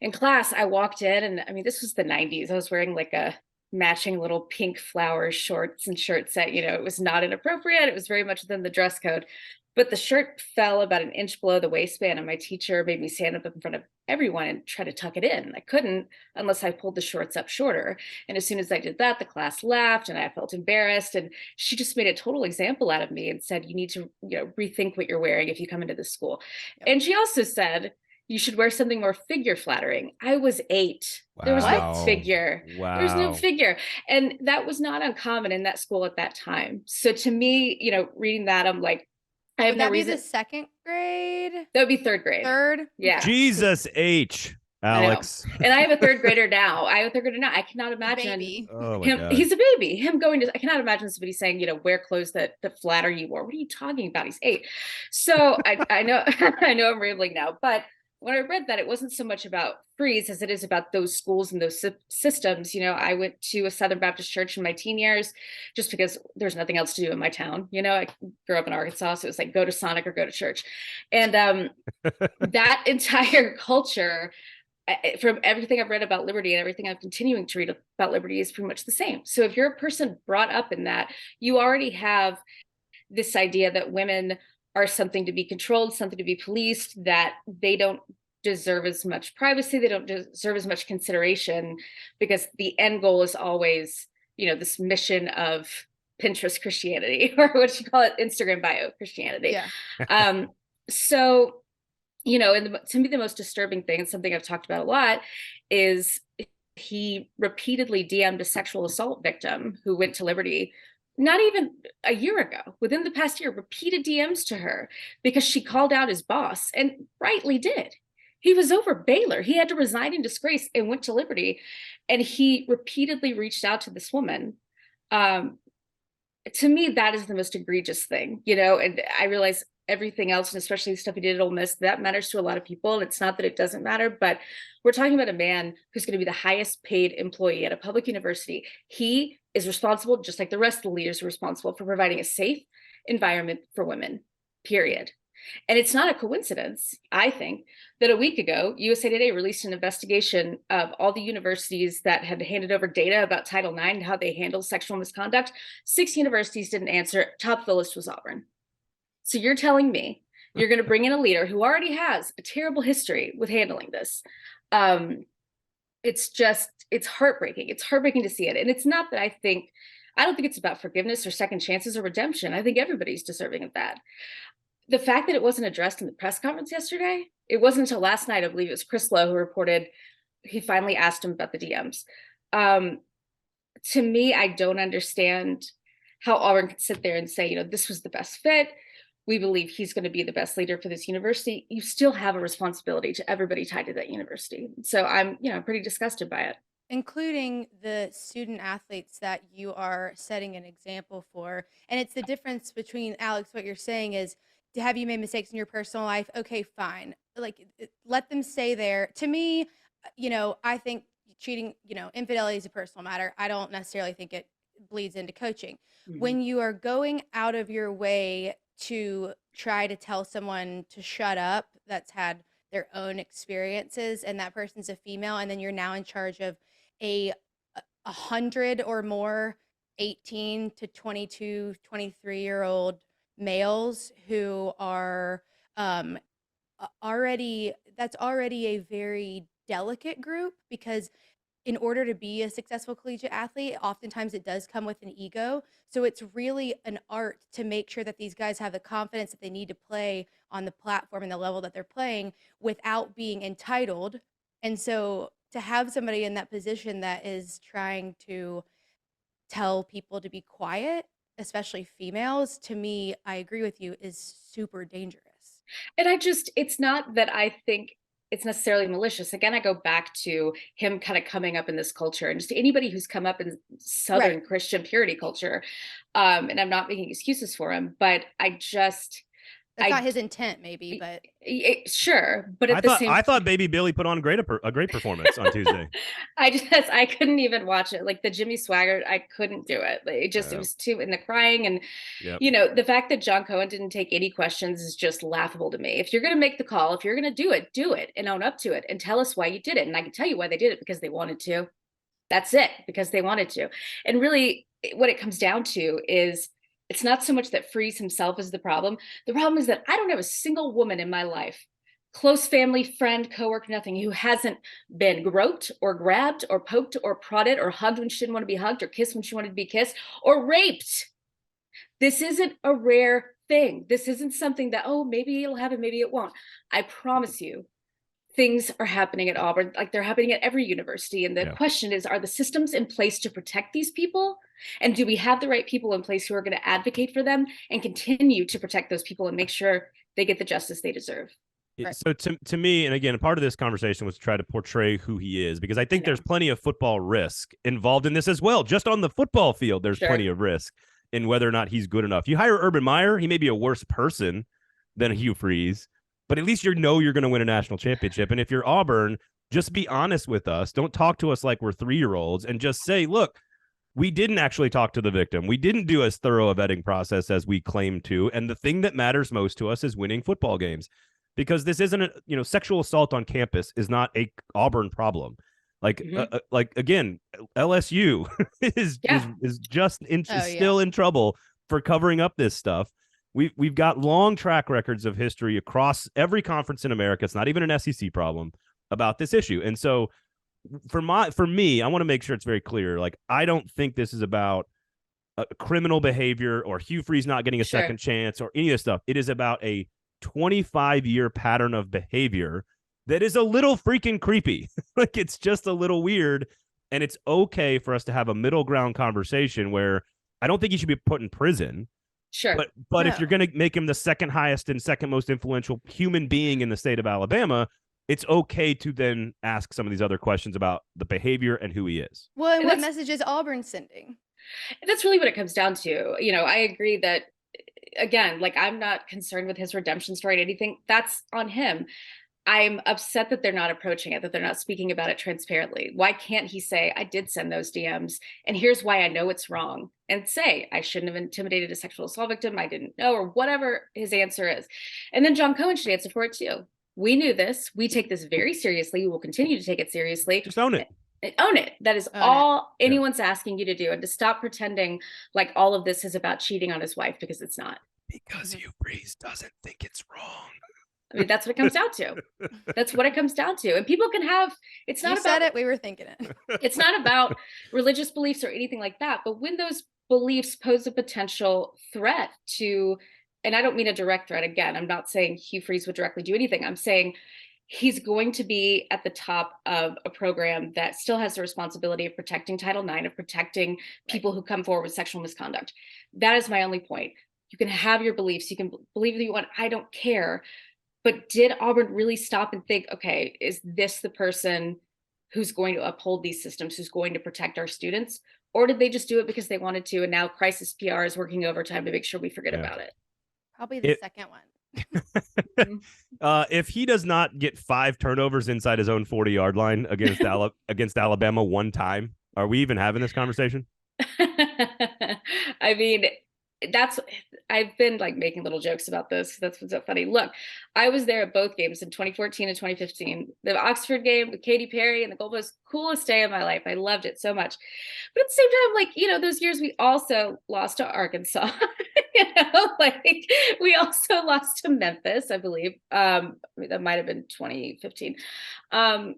in class, I walked in, and I mean, this was the 90s. I was wearing like a matching little pink flower shorts and shirt set. It was not inappropriate. It was very much within the dress code. But the shirt fell about an inch below the waistband, and my teacher made me stand up in front of everyone and try to tuck it in. I couldn't unless I pulled the shorts up shorter. And as soon as I did that, the class laughed, and I felt embarrassed. And she just made a total example out of me and said, you need to rethink what you're wearing if you come into this school. Yep. And she also said, you should wear something more figure flattering. I was 8. Wow. There was no figure. Wow. There was no figure. And that was not uncommon in that school at that time. So to me, reading that, I'm like, I have no reason. Would that be the second grade? That would be third grade. Third? Yeah. Jesus H. Alex. And I have a third grader now. I cannot imagine him. God. He's a baby. Him going to, I cannot imagine somebody saying, wear clothes that flatter you more. What are you talking about? He's 8. So I know, I know I'm rambling now, but when I read that, it wasn't so much about Freeze as it is about those schools and those systems. I went to a Southern Baptist church in my teen years just because there's nothing else to do in my town. I grew up in Arkansas, so it was like go to Sonic or go to church. And that entire culture, from everything I've read about liberty and everything I'm continuing to read about liberty, is pretty much the same. So if you're a person brought up in that, you already have this idea that women are something to be controlled, something to be policed, that they don't deserve as much privacy, they don't deserve as much consideration, because the end goal is always, this mission of Pinterest Christianity, or what you call it, Instagram bio Christianity. Yeah. So, and to me, the most disturbing thing, and something I've talked about a lot, is he repeatedly DM'd a sexual assault victim who went to Liberty not even a year ago, within the past year, repeated DMs to her because she called out his boss, and rightly did. He was over Baylor. He had to resign in disgrace and went to Liberty. And he repeatedly reached out to this woman. To me, that is the most egregious thing, and I realize everything else, and especially the stuff he did at Ole Miss, that matters to a lot of people. And it's not that it doesn't matter, but we're talking about a man who's going to be the highest paid employee at a public university. He is responsible, just like the rest of the leaders are responsible, for providing a safe environment for women, period. And it's not a coincidence, I think, that a week ago, USA Today released an investigation of all the universities that had handed over data about Title IX and how they handle sexual misconduct. 6 universities didn't answer. Top of the list was Auburn. So you're telling me you're going to bring in a leader who already has a terrible history with handling this. It's heartbreaking. It's heartbreaking to see it. And it's not that I don't think it's about forgiveness or second chances or redemption. I think everybody's deserving of that. the fact that it wasn't addressed in the press conference yesterday, it wasn't until last night, I believe it was Chris Lowe who reported he finally asked him about the DMs. To me, I don't understand how Auburn could sit there and say, you know, this was the best fit. We believe he's going to be the best leader for this university. You still have a responsibility to everybody tied to that university. So I'm, you know, pretty disgusted by it. Including the student athletes that you are setting an example for. And it's the difference between, Alex, what you're saying is, have you made mistakes in your personal life? Okay, fine. Like, let them stay there. To me, you know, I think cheating, you know, infidelity is a personal matter. I don't necessarily think it bleeds into coaching. Mhm. When you are going out of your way to try to tell someone to shut up that's had their own experiences, and that person's a female, and then you're now in charge of a 100 or more 18 to 22, 23-year-old males who are that's already a very delicate group, because in order to be a successful collegiate athlete, oftentimes it does come with an ego. So it's really an art to make sure that these guys have the confidence that they need to play on the platform and the level that they're playing without being entitled. And so to have somebody in that position that is trying to tell people to be quiet, especially females, to me, I agree with you, is super dangerous. And it's not that I think it's necessarily malicious. Again, I go back to him kind of coming up in this culture, and just anybody who's come up in Southern Right. Christian purity culture. And I'm not making excuses for him, but That's not his intent, maybe, but sure. But at the same I thought Baby Billy put on a great performance on Tuesday. I couldn't even watch it. Like the Jimmy Swaggart, I couldn't do it. Like, it was too, in the crying, and Yep. you know, the fact that John Cohen didn't take any questions is just laughable to me. If you're going to make the call, if you're going to do it and own up to it and tell us why you did it. And I can tell you why they did it: because they wanted to. That's it, because they wanted to. And really what it comes down to is, it's not so much that Freeze himself is the problem. The problem is that I don't have a single woman in my life, close family, friend, coworker, nothing, who hasn't been groped or grabbed or poked or prodded or hugged when she didn't want to be hugged, or kissed when she wanted to be kissed, or raped. This isn't a rare thing. This isn't something that, oh, maybe it'll happen, maybe it won't. I promise you, things are happening at Auburn, like they're happening at every university. And the question is, are the systems in place to protect these people? And do we have the right people in place who are going to advocate for them and continue to protect those people and make sure they get the justice they deserve? Right. So to me, and again, part of this conversation was to try to portray who he is, because I think there's plenty of football risk involved in this as well. Just on the football field, there's plenty of risk in whether or not he's good enough. You hire Urban Meyer, he may be a worse person than Hugh Freeze, but at least you're going to win a national championship. And if you're Auburn, just be honest with us. Don't talk to us like we're 3-year-olds, and just say, look, we didn't actually talk to the victim. We didn't do as thorough a vetting process as we claimed to. And the thing that matters most to us is winning football games, because this isn't sexual assault on campus is not a Auburn problem. Like, again, LSU is just still in trouble for covering up this stuff. We've got long track records of history across every conference in America. It's not even an SEC problem about this issue. And so for me, I want to make sure it's very clear. Like, I don't think this is about criminal behavior or Hugh Freeze not getting a second chance or any of this stuff. It is about a 25-year pattern of behavior that is a little freaking creepy. Like, it's just a little weird. And it's okay for us to have a middle ground conversation where I don't think he should be put in prison. Sure. But if you're going to make him the second highest and second most influential human being in the state of Alabama, it's okay to then ask some of these other questions about the behavior and who he is. Well, and what message is Auburn sending? That's really what it comes down to. You know, I agree that, again, like, I'm not concerned with his redemption story or anything. That's on him. I'm upset that they're not approaching it, that they're not speaking about it transparently. Why can't he say, I did send those DMs, and here's why I know it's wrong, and say, I shouldn't have intimidated a sexual assault victim, I didn't know, or whatever his answer is. And then John Cohen should answer for it too. We knew this. We take this very seriously. We will continue to take it seriously. Just own it. Own it. That is all anyone's asking you to do, and to stop pretending like all of this is about cheating on his wife, because it's not. Because Hugh Freeze doesn't think it's wrong. I mean, that's what it comes down to. That's what it comes down to. And people can have, it's not you about said it, we were thinking it. It's not about religious beliefs or anything like that. But when those beliefs pose a potential threat to and I don't mean a direct threat. Again, I'm not saying Hugh Freeze would directly do anything. I'm saying he's going to be at the top of a program that still has the responsibility of protecting Title IX, of protecting people who come forward with sexual misconduct. That is my only point. You can have your beliefs. You can believe that you want. I don't care. But did Auburn really stop and think, okay, is this the person who's going to uphold these systems, who's going to protect our students? Or did they just do it because they wanted to? And now crisis PR is working overtime to make sure we forget about it. Probably the second one. If he does not get 5 turnovers inside his own 40-yard line against Alabama one time, are we even having this conversation? I mean, I've been like making little jokes about this. That's what's so funny. Look, I was there at both games in 2014 and 2015. The Oxford game with Katy Perry and the goal was coolest day of my life. I loved it so much. But at the same time, like, you know, those years we also lost to Arkansas. You know, like we also lost to Memphis, I believe. That might have been 2015. I'm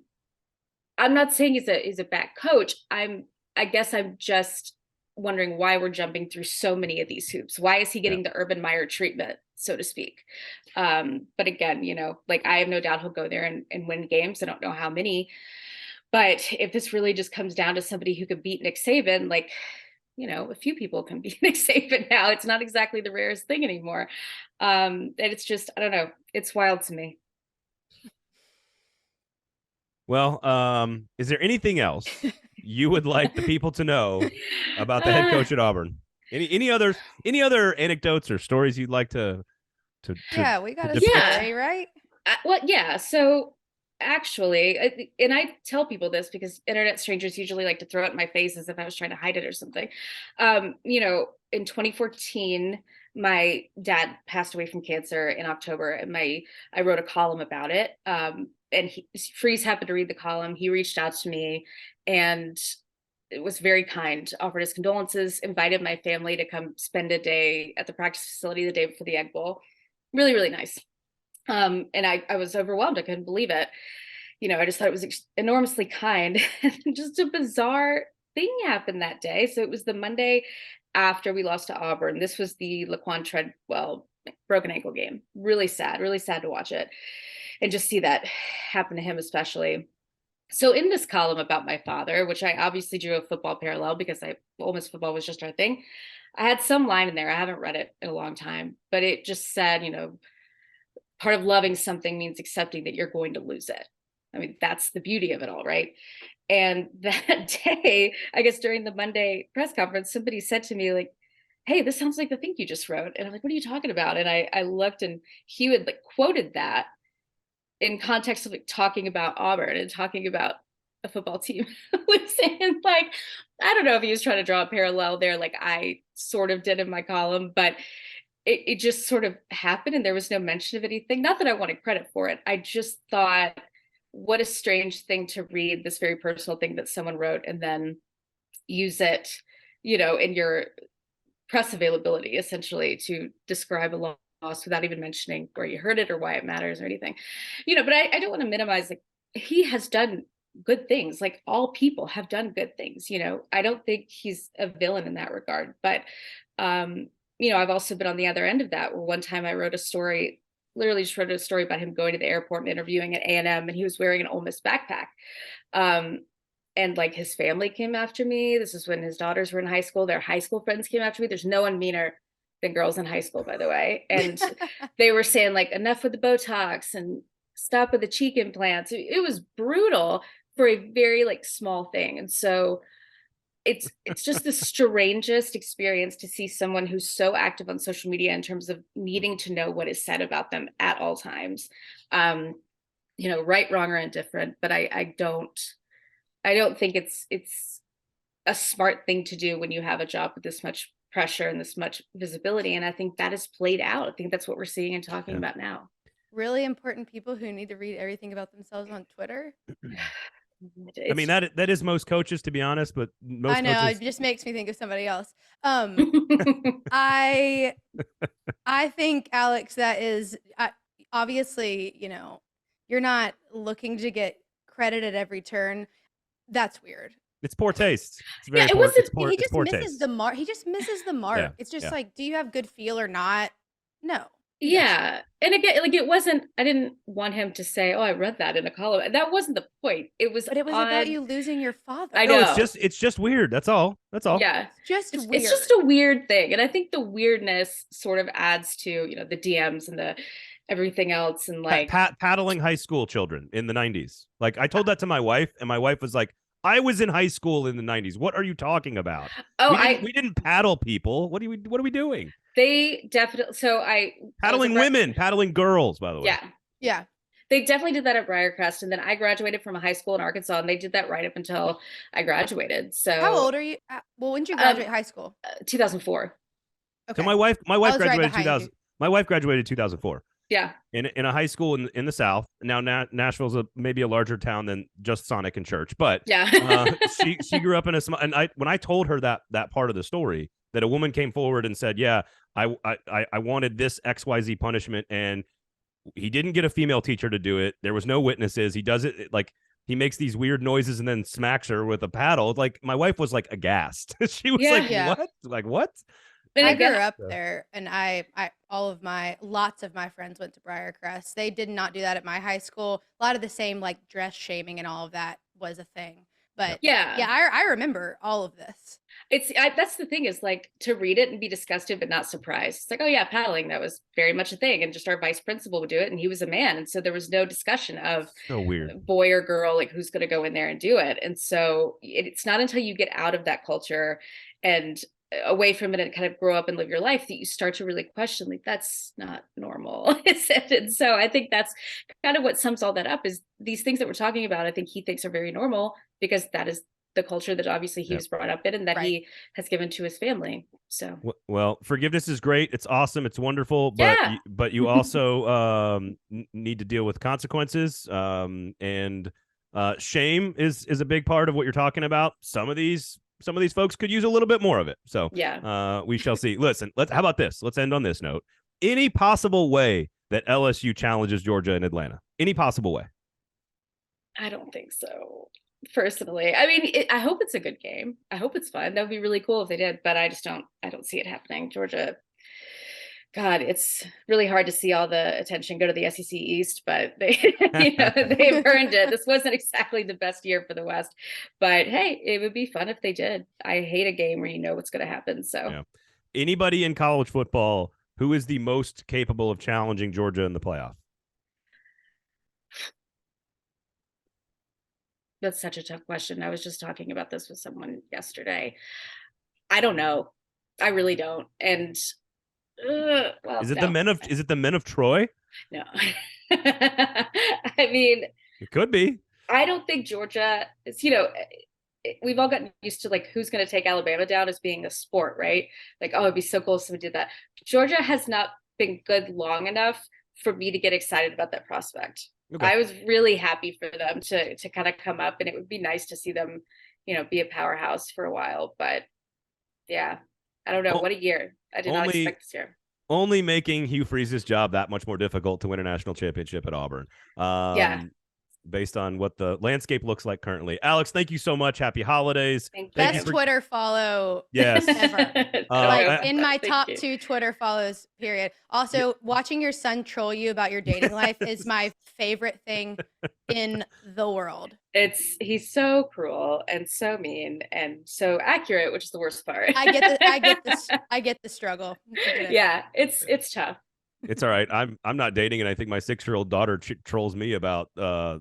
not saying he's a bad coach. I guess I'm just wondering why we're jumping through so many of these hoops. Why is he getting the Urban Meyer treatment, so to speak? But again, you know, like I have no doubt he'll go there and win games. I don't know how many, but if this really just comes down to somebody who could beat Nick Saban, like, you know, a few people can beat Nick Saban now. It's not exactly the rarest thing anymore. And it's just, I don't know. It's wild to me. Well, is there anything else you would like the people to know about the head coach at Auburn? Any other anecdotes or stories you'd like to yeah, we got a story, right? Well, yeah. So actually, and I tell people this because internet strangers usually like to throw it in my face as if I was trying to hide it or something. You know, in 2014, my dad passed away from cancer in October, and I wrote a column about it. And Freeze happened to read the column. He reached out to me and it was very kind, offered his condolences, invited my family to come spend a day at the practice facility the day before the Egg Bowl. Really, really nice. And I was overwhelmed. I couldn't believe it. You know, I just thought it was enormously kind. Just a bizarre thing happened that day. So it was the Monday after we lost to Auburn. This was the Laquan Treadwell broken ankle game. Really sad to watch it and just see that happen to him especially. So in this column about my father, which I obviously drew a football parallel because Ole Miss football was just our thing, I had some line in there. I haven't read it in a long time, but it just said, you know, part of loving something means accepting that you're going to lose it. I mean, that's the beauty of it all, right? And that day, I guess during the Monday press conference, somebody said to me, like, hey, this sounds like the thing you just wrote. And I'm like, what are you talking about? And I looked, and Hugh had like quoted that in context of like talking about Auburn and talking about a football team. Was saying, like, I don't know if he was trying to draw a parallel there, like I sort of did in my column, but it just sort of happened and there was no mention of anything. Not that I wanted credit for it. I just thought, what a strange thing to read, this very personal thing that someone wrote and then use it, you know, in your press availability, essentially, to describe a loss without even mentioning where you heard it or why it matters or anything, you know. But I don't want to minimize, like, he has done good things. Like, all people have done good things, you know. I don't think he's a villain in that regard, but you know, I've also been on the other end of that, where one time I wrote a story, literally just wrote a story about him going to the airport and interviewing at A&M, and he was wearing an Ole Miss backpack. And like his family came after me. This is when his daughters were in high school. Their high school friends came after me. There's no one meaner than girls in high school, by the way. And they were saying, like, enough with the Botox and stop with the cheek implants. It was brutal for a very like small thing. And so it's just the strangest experience to see someone who's so active on social media in terms of needing to know what is said about them at all times. You know, right, wrong, or indifferent. But I don't think it's a smart thing to do when you have a job with this much pressure and this much visibility. And I think that is played out. I think that's what we're seeing and talking about now. Really important people who need to read everything about themselves on Twitter. I mean, that is most coaches, to be honest, but most I know coaches... it just makes me think of somebody else. I think, Alex, that is obviously, you know, you're not looking to get credit at every turn. That's weird. It's poor taste. It's very Yeah, it poor, wasn't. it's poor, He it's just poor misses taste. the mark. He just misses the mark. Yeah, It's just yeah. like, do you have good feel or not? No. Yeah. And again, like it wasn't, I didn't want him to say, oh, I read that in a column. That wasn't the point. It was But it was odd. about you losing your father. I No, know. it's just weird. That's all. That's all. Yeah. It's just weird. It's just a weird thing. And I think the weirdness sort of adds to, you know, the DMs and the everything else. And like paddling high school children in the 90s. Like I told that to my wife, and my wife was like, I was in high school in the 90s. What are you talking about? Oh, we didn't paddle people. What are we doing? They definitely, Paddling women, paddling girls, by the way. Yeah. Yeah. They definitely did that at Briarcrest. And then I graduated from a high school in Arkansas, and they did that right up until I graduated. So how old are you? Well, when did you graduate high school? 2004. So Okay. my wife graduated right 2000. My wife graduated 2004. Yeah. In a high school in the South. Now Nashville's maybe a larger town than just Sonic and Church, but yeah. she grew up in a small. And when I told her that part of the story, that a woman came forward and said, yeah, I wanted this XYZ punishment, and he didn't get a female teacher to do it. There was no witnesses. He does it like he makes these weird noises and then smacks her with a paddle. Like my wife was like aghast. She was what? Like what? I grew up there, and lots of my friends went to Briarcrest. They did not do that at my high school. A lot of the same like dress shaming and all of that was a thing. But I remember all of this. That's the thing, is like to read it and be disgusted but not surprised. It's like, oh yeah, paddling, that was very much a thing, and just our vice principal would do it, and he was a man, and so there was no discussion of so weird boy or girl, like who's going to go in there and do it. And so it's not until you get out of that culture and away from it and kind of grow up and live your life that you start to really question, like, that's not normal. And so I think that's kind of what sums all that up, is these things that we're talking about, I think he thinks are very normal because that is the culture that obviously he was brought up in and that he has given to his family. So well, forgiveness is great. It's awesome. It's wonderful. But you also need to deal with consequences. And shame is a big part of what you're talking about. Some of these folks could use a little bit more of it. So we shall see. Listen, how about this? Let's end on this note. Any possible way that LSU challenges Georgia in Atlanta? Any possible way? I don't think so. Personally, I mean, I hope it's a good game. I hope it's fun. That would be really cool if they did, but I don't see it happening. Georgia, God, it's really hard to see all the attention go to the SEC East, but they've earned it. This wasn't exactly the best year for the West, but hey, it would be fun if they did. I hate a game where you know what's going to happen. So anybody in college football who is the most capable of challenging Georgia in the playoff? That's such a tough question. I was just talking about this with someone yesterday. I don't know. I really don't. And is it the men of Troy? No. I mean, it could be. I don't think Georgia is, we've all gotten used to like who's going to take Alabama down as being a sport, right? Like, oh, it'd be so cool if someone did that. Georgia has not been good long enough for me to get excited about that prospect. Okay. I was really happy for them to kind of come up, and it would be nice to see them, be a powerhouse for a while. But yeah, I don't know. What a year. I did not expect this year. Only making Hugh Freeze's job that much more difficult to win a national championship at Auburn. Based on what the landscape looks like currently. Alex, thank you so much. Happy holidays. Best Twitter follow ever. In my top 2 Twitter follows, period. Also, watching your son troll you about your dating life is my favorite thing in the world. He's so cruel and so mean and so accurate, which is the worst part. I get the struggle. Yeah, it's tough. It's all right. I'm not dating, and I think my 6-year-old daughter trolls me about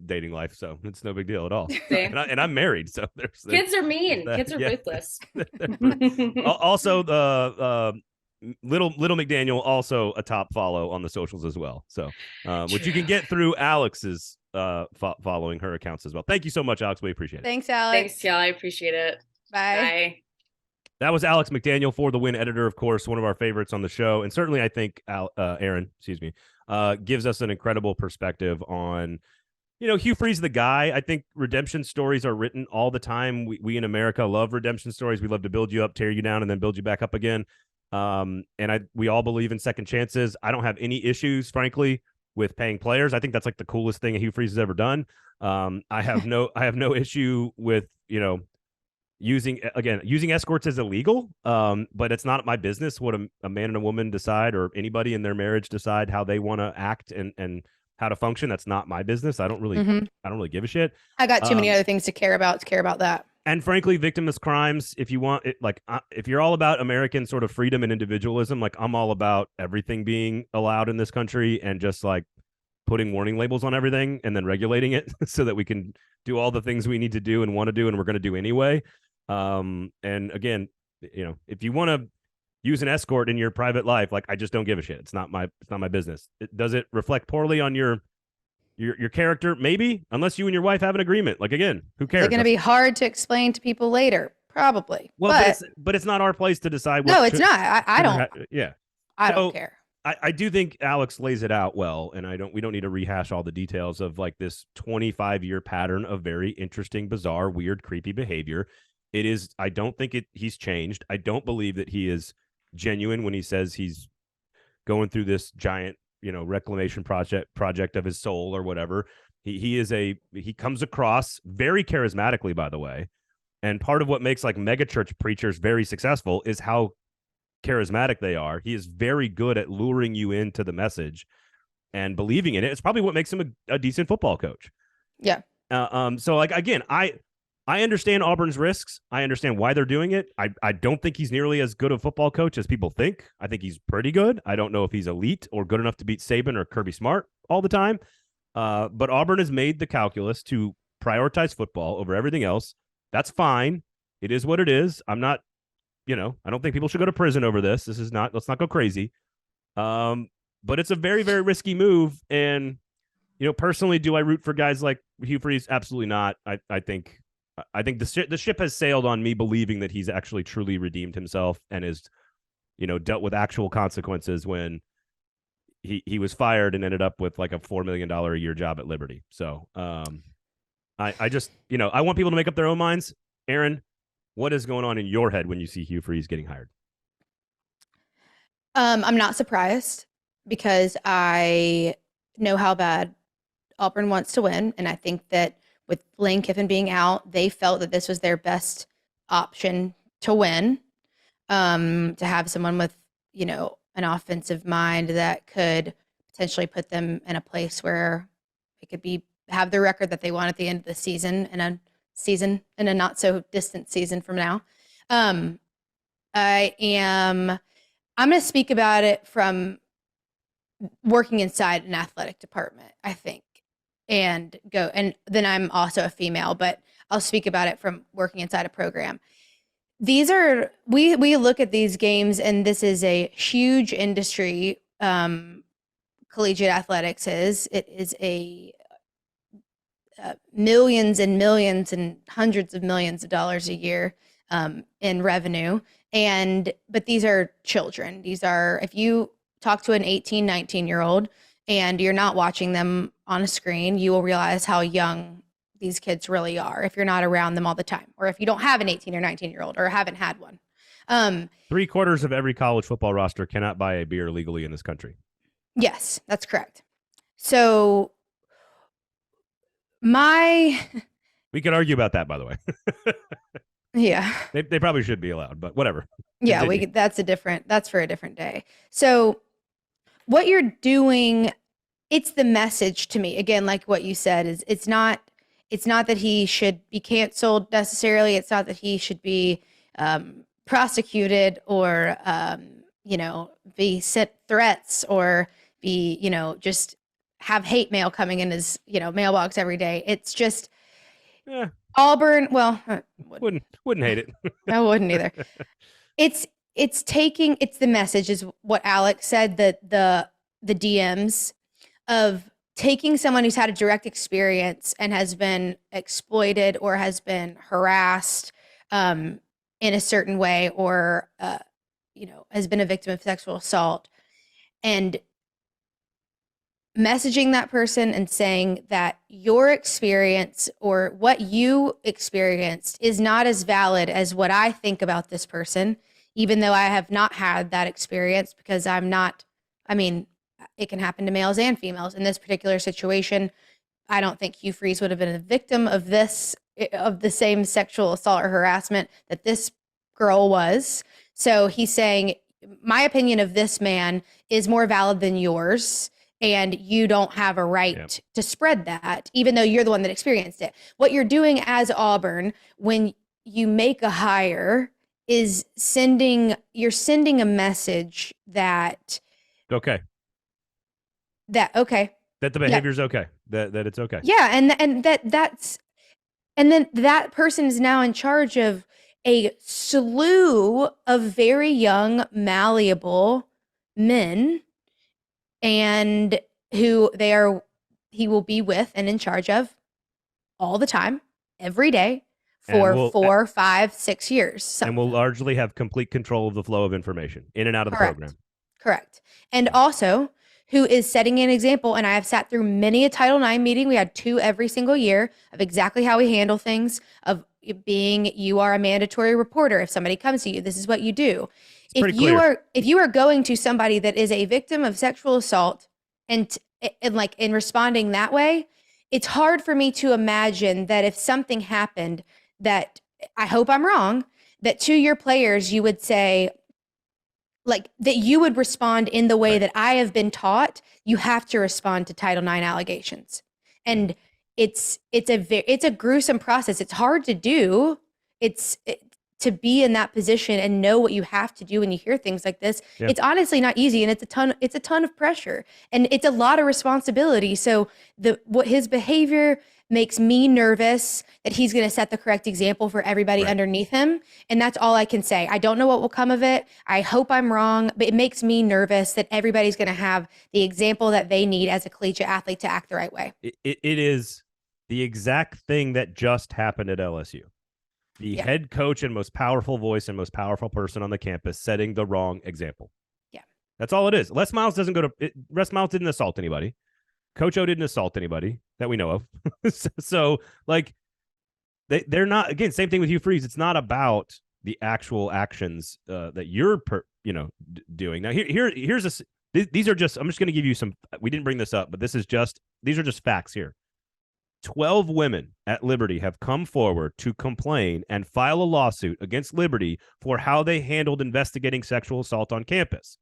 dating life, so it's no big deal at all. And I'm married, so kids are mean. Kids are ruthless. Also, the little McDaniel, also a top follow on the socials as well. So, which you can get through Alex's following her accounts as well. Thank you so much, Alex. We appreciate it. Thanks, Alex. Thanks, y'all. I appreciate it. Bye. That was Alex McDaniel, For the Win editor, of course, one of our favorites on the show. And certainly, I think Erin, gives us an incredible perspective on, Hugh Freeze, the guy. I think redemption stories are written all the time. We in America love redemption stories. We love to build you up, tear you down, and then build you back up again. We all believe in second chances. I don't have any issues, frankly, with paying players. I think that's like the coolest thing Hugh Freeze has ever done. I have no issue with, using escorts is illegal, but it's not my business what a man and a woman decide, or anybody in their marriage decide how they want to act and how to function. That's not my business. I don't really give a shit. I got too many other things to care about that. And frankly, victimless crimes, if you want it, like if you're all about American sort of freedom and individualism, like I'm all about everything being allowed in this country and just like putting warning labels on everything and then regulating it so that we can do all the things we need to do and want to do and we're going to do anyway. And again, if you want to use an escort in your private life, like I just don't give a shit. It's not my business. Does it reflect poorly on your character? Maybe, unless you and your wife have an agreement. Like, again, who cares? It's going to be hard to explain to people later, probably. Well, but it's not our place to decide. No, it's not. I don't. Yeah, I don't care. I do think Alex lays it out well, and we don't need to rehash all the details of like this 25-year pattern of very interesting, bizarre, weird, creepy behavior. It is. I don't think he's changed. I don't believe that he is genuine when he says he's going through this giant, reclamation project of his soul or whatever. He comes across very charismatically, by the way. And part of what makes like megachurch preachers very successful is how charismatic they are. He is very good at luring you into the message and believing in it. It's probably what makes him a decent football coach. Yeah. So like, again, I understand Auburn's risks. I understand why they're doing it. I don't think he's nearly as good a football coach as people think. I think he's pretty good. I don't know if he's elite or good enough to beat Saban or Kirby Smart all the time. But Auburn has made the calculus to prioritize football over everything else. That's fine. It is what it is. I'm not, I don't think people should go to prison over this. Let's not go crazy. But it's a very, very risky move. And, personally, do I root for guys like Hugh Freeze? Absolutely not. I think the ship has sailed on me believing that he's actually truly redeemed himself and is, dealt with actual consequences when he was fired and ended up with like a $4 million a year job at Liberty. So I just, I want people to make up their own minds. Erin, what is going on in your head when you see Hugh Freeze getting hired? I'm not surprised because I know how bad Auburn wants to win. And I think that with Lane Kiffin being out, they felt that this was their best option to win, to have someone with, an offensive mind that could potentially put them in a place where it could have the record that they want at the end of the season in a not so distant season from now. I'm going to speak about it from working inside an athletic department, I think. And then I'm also a female, but I'll speak about it from working inside a program. We look at these games, and this is a huge industry. Collegiate athletics it is a millions and millions and hundreds of millions of dollars a year in revenue. But these are children. If you talk to an 18, 19-year-old and you're not watching them on a screen, you will realize how young these kids really are if you're not around them all the time, or if you don't have an 18 or 19-year-old or haven't had one. 3/4 of every college football roster cannot buy a beer legally in this country. Yes, that's correct. So we could argue about that, by the way. Yeah. They probably should be allowed, but whatever. Yeah, that's for a different day. So what you're doing, it's the message to me. Again, like what you said, is it's not that he should be canceled necessarily. It's not that he should be prosecuted or be sent threats or be, just have hate mail coming in his, mailbox every day. It's just Auburn. Well, wouldn't hate it. I wouldn't either. It's the message is what Alex said, that the DMs of taking someone who's had a direct experience and has been exploited or has been harassed in a certain way, or has been a victim of sexual assault, and messaging that person and saying that your experience or what you experienced is not as valid as what I think about this person, even though I have not had that experience, because it can happen to males and females. In this particular situation, I don't think Hugh Freeze would have been a victim of this of the same sexual assault or harassment that this girl was. So he's saying, my opinion of this man is more valid than yours, and you don't have a right to spread that, even though you're the one that experienced it. What you're doing as Auburn when you make a hire is you're sending a message that okay, that the behavior's okay, that it's okay. Yeah, and then that person is now in charge of a slew of very young, malleable men, and who he will be with and in charge of all the time, every day, for 4, 5, 6 years. And will largely have complete control of the flow of information in and out of the program. Correct. And also, who is setting an example, and I have sat through many a Title IX meeting. We had 2 every single year of exactly how we handle things, of being, you are a mandatory reporter. If somebody comes to you, this is what you do. If you are going to somebody that is a victim of sexual assault and like in responding that way, it's hard for me to imagine that if something happened, that, I hope I'm wrong, that to your players you would say, like, that you would respond in the way that I have been taught. You have to respond to Title IX allegations, and it's a gruesome process. It's hard to do. To be in that position and know what you have to do when you hear things like this. Yeah. It's honestly not easy, and it's a ton of pressure, and it's a lot of responsibility. So what his behavior makes me nervous that he's going to set the correct example for everybody underneath him. And that's all I can say. I don't know what will come of it. I hope I'm wrong, but it makes me nervous that everybody's going to have the example that they need as a collegiate athlete to act the right way. It is the exact thing that just happened at LSU. The head coach and most powerful voice and most powerful person on the campus setting the wrong example. Yeah. That's all it is. Les Miles didn't assault anybody. Coach O didn't assault anybody that we know of. So, like, they're not, again, same thing with Hugh Freeze. It's not about the actual actions that you're, doing. Now, these are just, I'm just going to give you some, we didn't bring this up, but these are just facts here. 12 women at Liberty have come forward to complain and file a lawsuit against Liberty for how they handled investigating sexual assault on campus.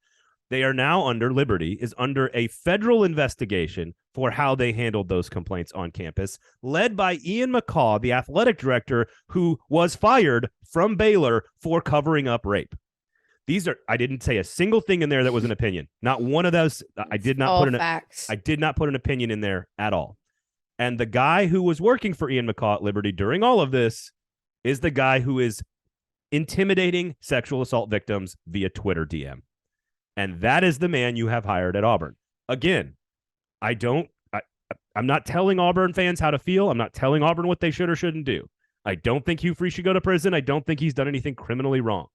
They are now Liberty is under a federal investigation for how they handled those complaints on campus, led by Ian McCaw, the athletic director, who was fired from Baylor for covering up rape. I didn't say a single thing in there that was an opinion. Not one of those. I did not put an opinion in there at all. And the guy who was working for Ian McCaw at Liberty during all of this is the guy who is intimidating sexual assault victims via Twitter DM. And that is the man you have hired at Auburn. Again, I'm not telling Auburn fans how to feel. I'm not telling Auburn what they should or shouldn't do. I don't think Hugh Freeze should go to prison. I don't think he's done anything criminally wrong.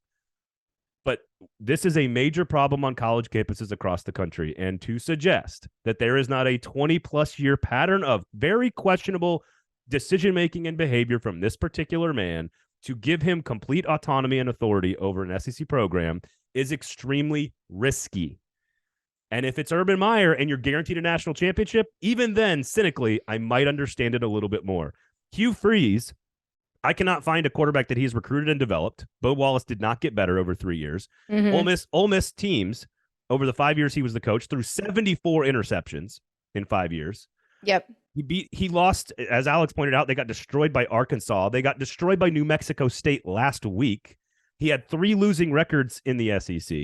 But this is a major problem on college campuses across the country. And to suggest that there is not a 20-plus year pattern of very questionable decision-making and behavior from this particular man to give him complete autonomy and authority over an SEC program is extremely risky. And if it's Urban Meyer and you're guaranteed a national championship, even then, cynically, I might understand it a little bit more. Hugh Freeze, I cannot find a quarterback that he's recruited and developed. Bo Wallace did not get better over 3 years. Mm-hmm. Ole Miss teams, over the 5 years he was the coach, threw 74 interceptions in 5 years. Yep. He lost, as Alex pointed out, they got destroyed by Arkansas. They got destroyed by New Mexico State last week. He had 3 losing records in the SEC.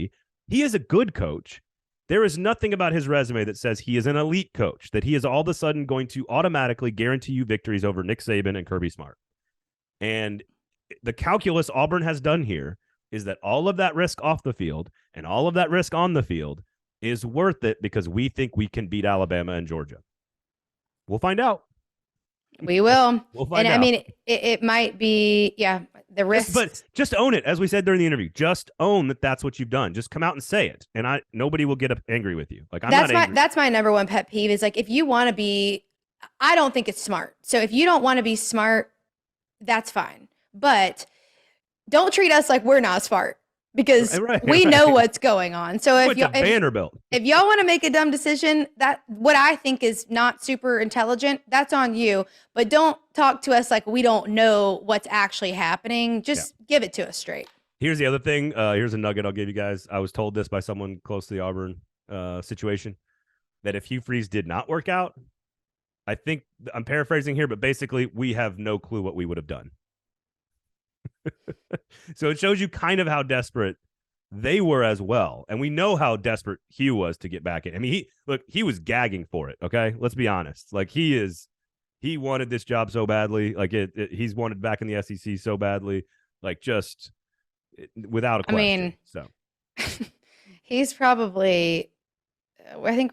He is a good coach. There is nothing about his resume that says he is an elite coach, that he is all of a sudden going to automatically guarantee you victories over Nick Saban and Kirby Smart. And the calculus Auburn has done here is that all of that risk off the field and all of that risk on the field is worth it because we think we can beat Alabama and Georgia. We'll find out. We will. We'll find out. I mean, it might be, the risk. But just own it, as we said during the interview. Just own that that's what you've done. Just come out and say it, and nobody will get angry with you. Like, that's my number one pet peeve is, like, if you want to be, I don't think it's smart. So if you don't want to be smart, that's fine. But don't treat us like we're not smart. because Right, we know what's going on. So if Vanderbilt. if y'all want to make a dumb decision, that what I think is not super intelligent, that's on you. But don't talk to us like we don't know what's actually happening. Just give it to us straight. Here's the other thing. Here's a nugget I'll give you guys. I was told this by someone close to the Auburn situation, that if Hugh Freeze did not work out, I think I'm paraphrasing here, but basically we have no clue what we would have done. So it shows you kind of how desperate they were as well. And we know how desperate Hugh was to get back in. I mean, he was gagging for it. Okay. Let's be honest. Like he wanted this job so badly. Like he's wanted back in the SEC so badly, like just without a question. I mean, so he's probably, I think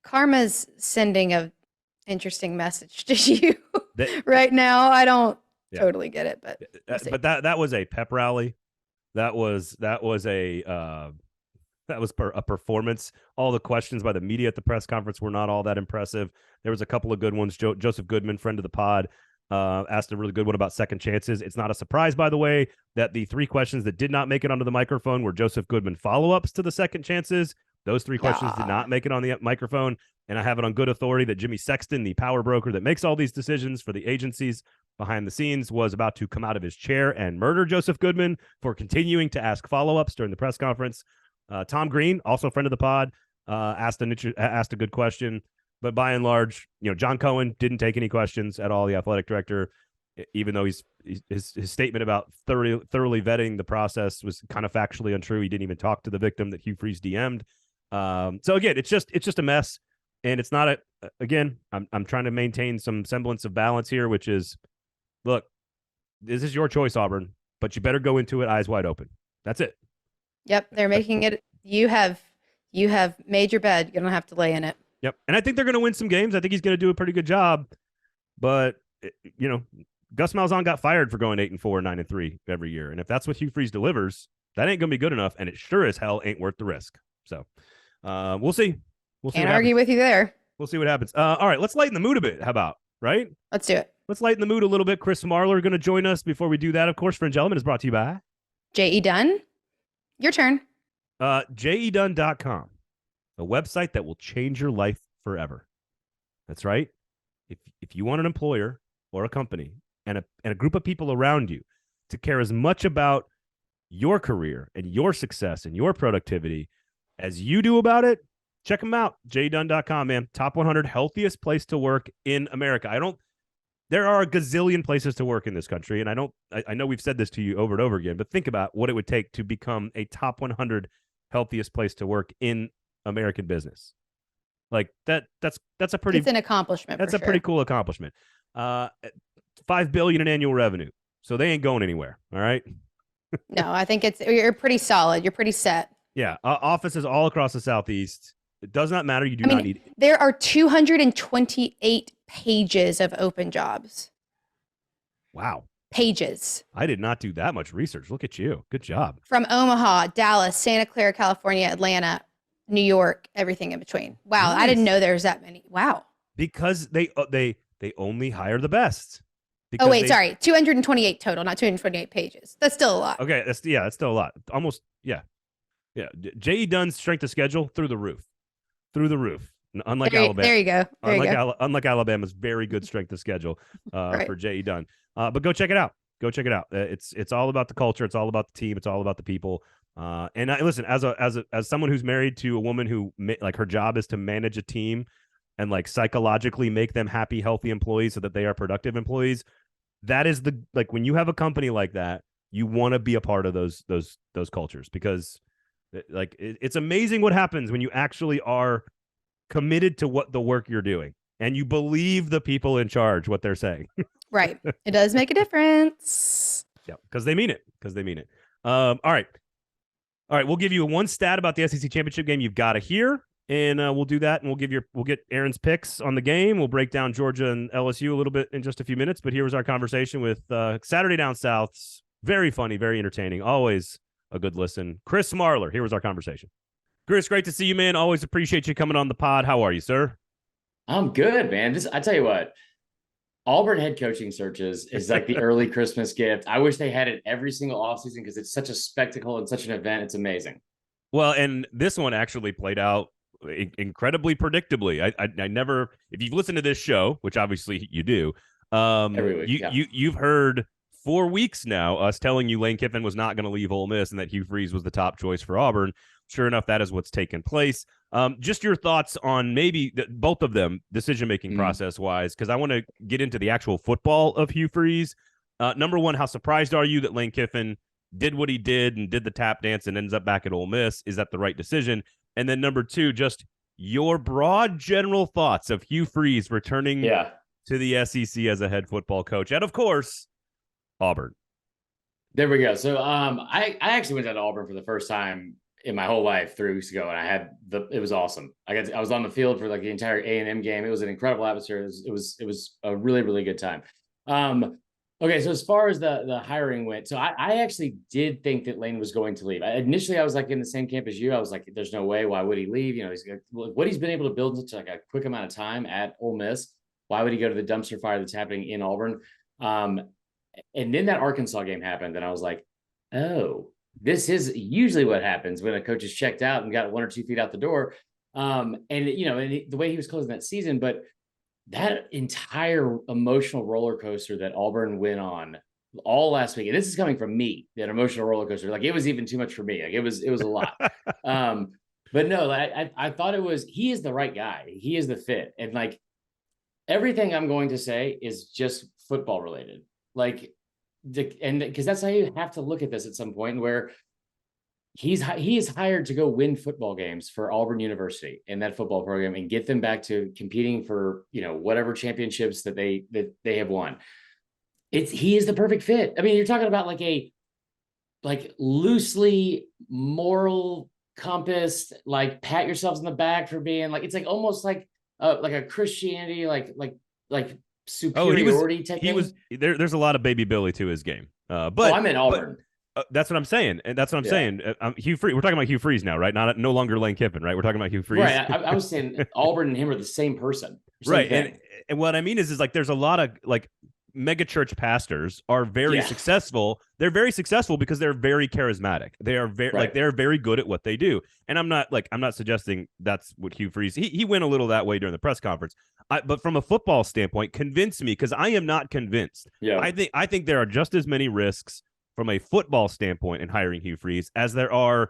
karma's sending a interesting message to you right now. I don't totally get it, but that was a pep rally. That was a performance. All the questions by the media at the press conference were not all that impressive. There was a couple of good ones. Joseph Goodman, friend of the pod, asked a really good one about second chances. It's not a surprise, by the way, that the 3 questions that did not make it onto the microphone were Joseph Goodman follow-ups to the second chances. Those 3 questions did not make it on the microphone. And I have it on good authority that Jimmy Sexton, the power broker that makes all these decisions for the agencies behind the scenes, was about to come out of his chair and murder Joseph Goodman for continuing to ask follow-ups during the press conference. Tom Green, also a friend of the pod, asked a good question. But by and large, John Cohen didn't take any questions at all, the athletic director, even though his statement about thoroughly vetting the process was kind of factually untrue. He didn't even talk to the victim that Hugh Freeze DM'd. So again, it's just a mess. And it's not again, I'm trying to maintain some semblance of balance here, which is, look, this is your choice, Auburn, but you better go into it eyes wide open. That's it. Yep. They're making it. You have made your bed. You're going to have to lay in it. Yep. And I think they're going to win some games. I think he's going to do a pretty good job, but Gus Malzahn got fired for going 8-4, 9-3 every year. And if that's what Hugh Freeze delivers, that ain't going to be good enough. And it sure as hell ain't worth the risk. So we'll see. Can't argue with you there. We'll see what happens. All right, let's lighten the mood a bit. How about, right? Let's do it. Let's lighten the mood a little bit. Chris Marler going to join us. Before we do that, of course, Fringe Element is brought to you by J.E. Dunn. Your turn. jedunn.com, a website that will change your life forever. That's right. If you want an employer or a company and a group of people around you to care as much about your career and your success and your productivity as you do about it, check them out. jedunn.com, man. Top 100 healthiest place to work in America. There are a gazillion places to work in this country, and I know we've said this to you over and over again, but think about what it would take to become a top 100 healthiest place to work in American business. Like that's a pretty, it's an accomplishment. That's a pretty cool accomplishment. $5 billion in annual revenue. So they ain't going anywhere. All right. No, I think you're pretty solid. You're pretty set. Yeah. Offices all across the Southeast. It does not matter. You do not need. There are 228 pages of open jobs. Wow. Pages. I did not do that much research. Look at you. Good job. From Omaha, Dallas, Santa Clara, California, Atlanta, New York, everything in between. Wow. Nice. I didn't know there's that many. Wow. Because they only hire the best. Oh, wait, sorry. 228 total, not 228 pages. That's still a lot. Okay. That's still a lot. Almost. Yeah. Yeah. J.E. Dunn's strength of schedule through the roof. Unlike Alabama. There you go. Unlike Alabama's very good strength of schedule right. For J.E. Dunn. But go check it out. It's all about the culture. It's all about the team. It's all about the people. And listen, as someone who's married to a woman who like her job is to manage a team and like psychologically make them happy, healthy employees so that they are productive employees. That is when you have a company like that, you want to be a part of those cultures because it's amazing what happens when you actually are committed to what the work you're doing and you believe the people in charge, what they're saying. Right. It does make a difference. Yeah. Because they mean it. All right. We'll give you one stat about the SEC championship game you've got to hear. And we'll do that, and we'll get Erin's picks on the game. We'll break down Georgia and LSU a little bit in just a few minutes. But here was our conversation with Saturday Down South's very funny, very entertaining, always a good listen, Chris Marler. Here was our conversation. Chris, great to see you, man. Always appreciate you coming on the pod. How are you, sir? I'm good, man. I tell you what, Auburn head coaching searches is like the early Christmas gift. I wish they had it every single offseason because it's such a spectacle and such an event. It's amazing. Well, and this one actually played out incredibly predictably. I never, if you've listened to this show, which obviously you do, Every week, you've heard 4 weeks now us telling you Lane Kiffin was not going to leave Ole Miss and that Hugh Freeze was the top choice for Auburn. Sure enough, that is what's taken place. Just your thoughts on maybe both of them decision-making process-wise, because I want to get into the actual football of Hugh Freeze. Number one, how surprised are you that Lane Kiffin did what he did and did the tap dance and ends up back at Ole Miss? Is that the right decision? And then number two, just your broad general thoughts of Hugh Freeze returning to the SEC as a head football coach. And, of course, Auburn. There we go. So I actually went down to Auburn for the first time in my whole life 3 weeks ago, and it was awesome. I was on the field for like the entire A&M game. It was an incredible atmosphere. It was a really, really good time. Okay, so as far as the hiring went, so I actually did think that Lane was going to leave. Initially, I was like in the same camp as you. I was like, there's no way. Why would he leave? You know, what he's been able to build in such like a quick amount of time at Ole Miss. Why would he go to the dumpster fire that's happening in Auburn? And then that Arkansas game happened, and I was like, oh, this is usually what happens when a coach is checked out and got 1 or 2 feet out the door. And the way he was closing that season, but that entire emotional roller coaster that Auburn went on all last week, and this is coming from me, that emotional roller coaster, like it was even too much for me. Like it was a lot. But no, I thought he is the right guy. He is the fit. And like everything I'm going to say is just football related. Like, and because that's how you have to look at this at some point, where he is hired to go win football games for Auburn University in that football program and get them back to competing for, whatever championships that they have won. He is the perfect fit. I mean, you're talking about like loosely moral compass, like pat yourselves on the back for being like, it's like almost like a Christianity, like superiority technique. He was there's a lot of baby Billy to his game. But I'm in Auburn. That's what I'm saying. And that's what I'm saying. Hugh Freeze. We're talking about Hugh Freeze now, right? No longer Lane Kiffin, right? We're talking about Hugh Freeze. Right. I was saying Auburn and him are the same person. Right. And what I mean is like there's a lot of like mega church pastors are very successful. They're very successful because they're very charismatic. They are very they're very good at what they do. And I'm not suggesting that's what Hugh Freeze. He went a little that way during the press conference. But from a football standpoint, convince me, because I am not convinced. Yeah. I think there are just as many risks from a football standpoint in hiring Hugh Freeze as there are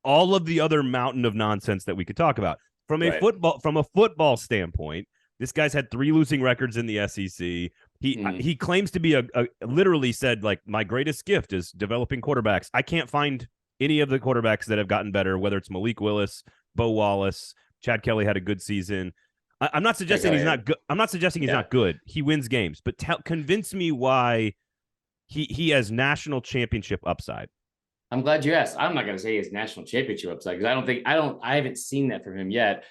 all of the other mountain of nonsense that we could talk about. From a football standpoint, this guy's had 3 losing records in the SEC. He claims to be literally said, like, my greatest gift is developing quarterbacks. I can't find any of the quarterbacks that have gotten better, whether it's Malik Willis, Bo Wallace, Chad Kelly had a good season. I'm not suggesting he's not good. I'm not suggesting he's not good. He wins games, but convince me why he has national championship upside. I'm glad you asked. I'm not going to say he has national championship upside because I haven't seen that from him yet.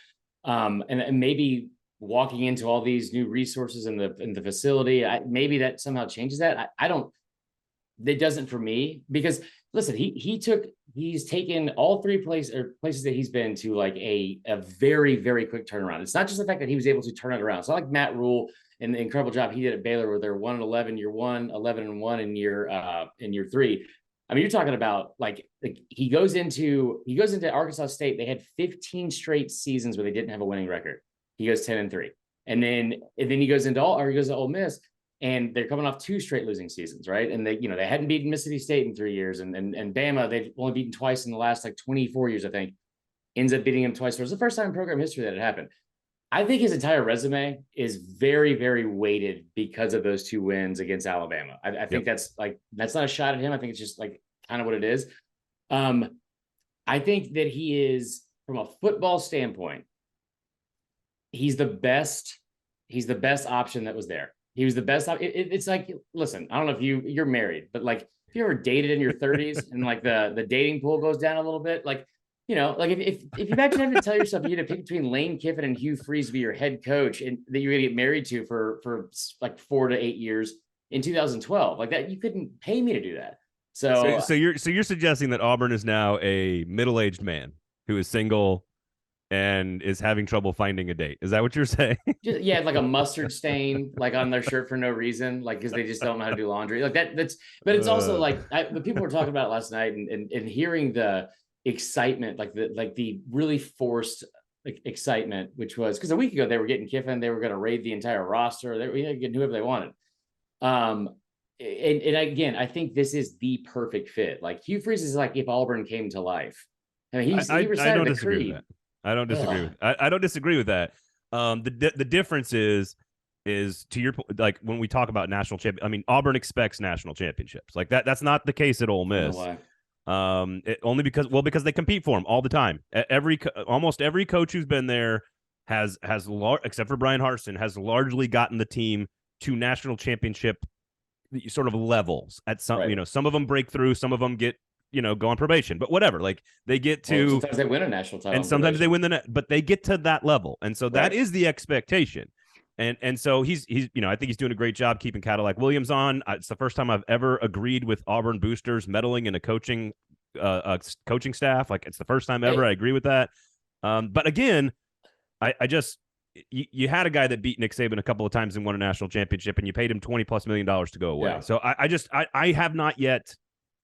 And maybe walking into all these new resources in the facility, maybe that somehow changes that. It doesn't for me, because listen, he's taken all 3 places that he's been to like a very, very quick turnaround. It's not just the fact that he was able to turn it around. It's not like Matt Rule and the incredible job he did at Baylor, where they're 1-11 year 1, 11-1 in year 3. I mean, you're talking about like he goes into Arkansas State. They had 15 straight seasons where they didn't have a winning record. He goes 10-3, and then he goes to Ole Miss, and they're coming off 2 straight losing seasons, right? And they hadn't beaten Mississippi State in 3 years, and Bama they've only beaten twice in the last like 24 years, I think. Ends up beating him twice. So it was the first time in program history that it happened. I think his entire resume is very, very weighted because of those 2 wins against Alabama. I think that's not a shot at him. I think it's just like kind of what it is. I think that he is, from a football standpoint, he's the best option that was there. He was the best. It's like, listen, I don't know if you're married, but like if you ever dated in your 30s and like the dating pool goes down a little bit, like, like if you imagine having to tell yourself you had to pick between Lane Kiffin and Hugh Freeze to be your head coach and that you're going to get married to for like 4 to 8 years in 2012, like that, you couldn't pay me to do that. So you're suggesting that Auburn is now a middle-aged man who is single, and is having trouble finding a date. Is that what you're saying? Yeah, like a mustard stain like on their shirt for no reason, like because they just don't know how to do laundry. Like that's but it's also like the people were talking about it last night and hearing the excitement, like the really forced excitement, which was because a week ago they were getting Kiffin, they were going to raid the entire roster, they were getting whoever they wanted. And again, I think this is the perfect fit. Like Hugh Freeze is like if Auburn came to life. I mean, he recited the creed. I don't disagree with that. I don't disagree with that. The difference is to your point, like when we talk about national champion, I mean, Auburn expects national championships. Like that's not the case at Ole Miss. Only because they compete for them all the time. Almost every coach who's been there has except for Brian Harsin, has largely gotten the team to national championship sort of levels at some, right. Some of them break through, some of them get, go on probation, but whatever, like they get to, sometimes they win a national title and sometimes they win but they get to that level. And so that is the expectation. And so he's, I think he's doing a great job keeping Cadillac Williams on. It's the first time I've ever agreed with Auburn boosters meddling in a coaching staff. Like it's the first time ever. I agree with that. But again, I just, you had a guy that beat Nick Saban a couple of times and won a national championship, and you paid him $20+ million to go away. Yeah. So I have not yet,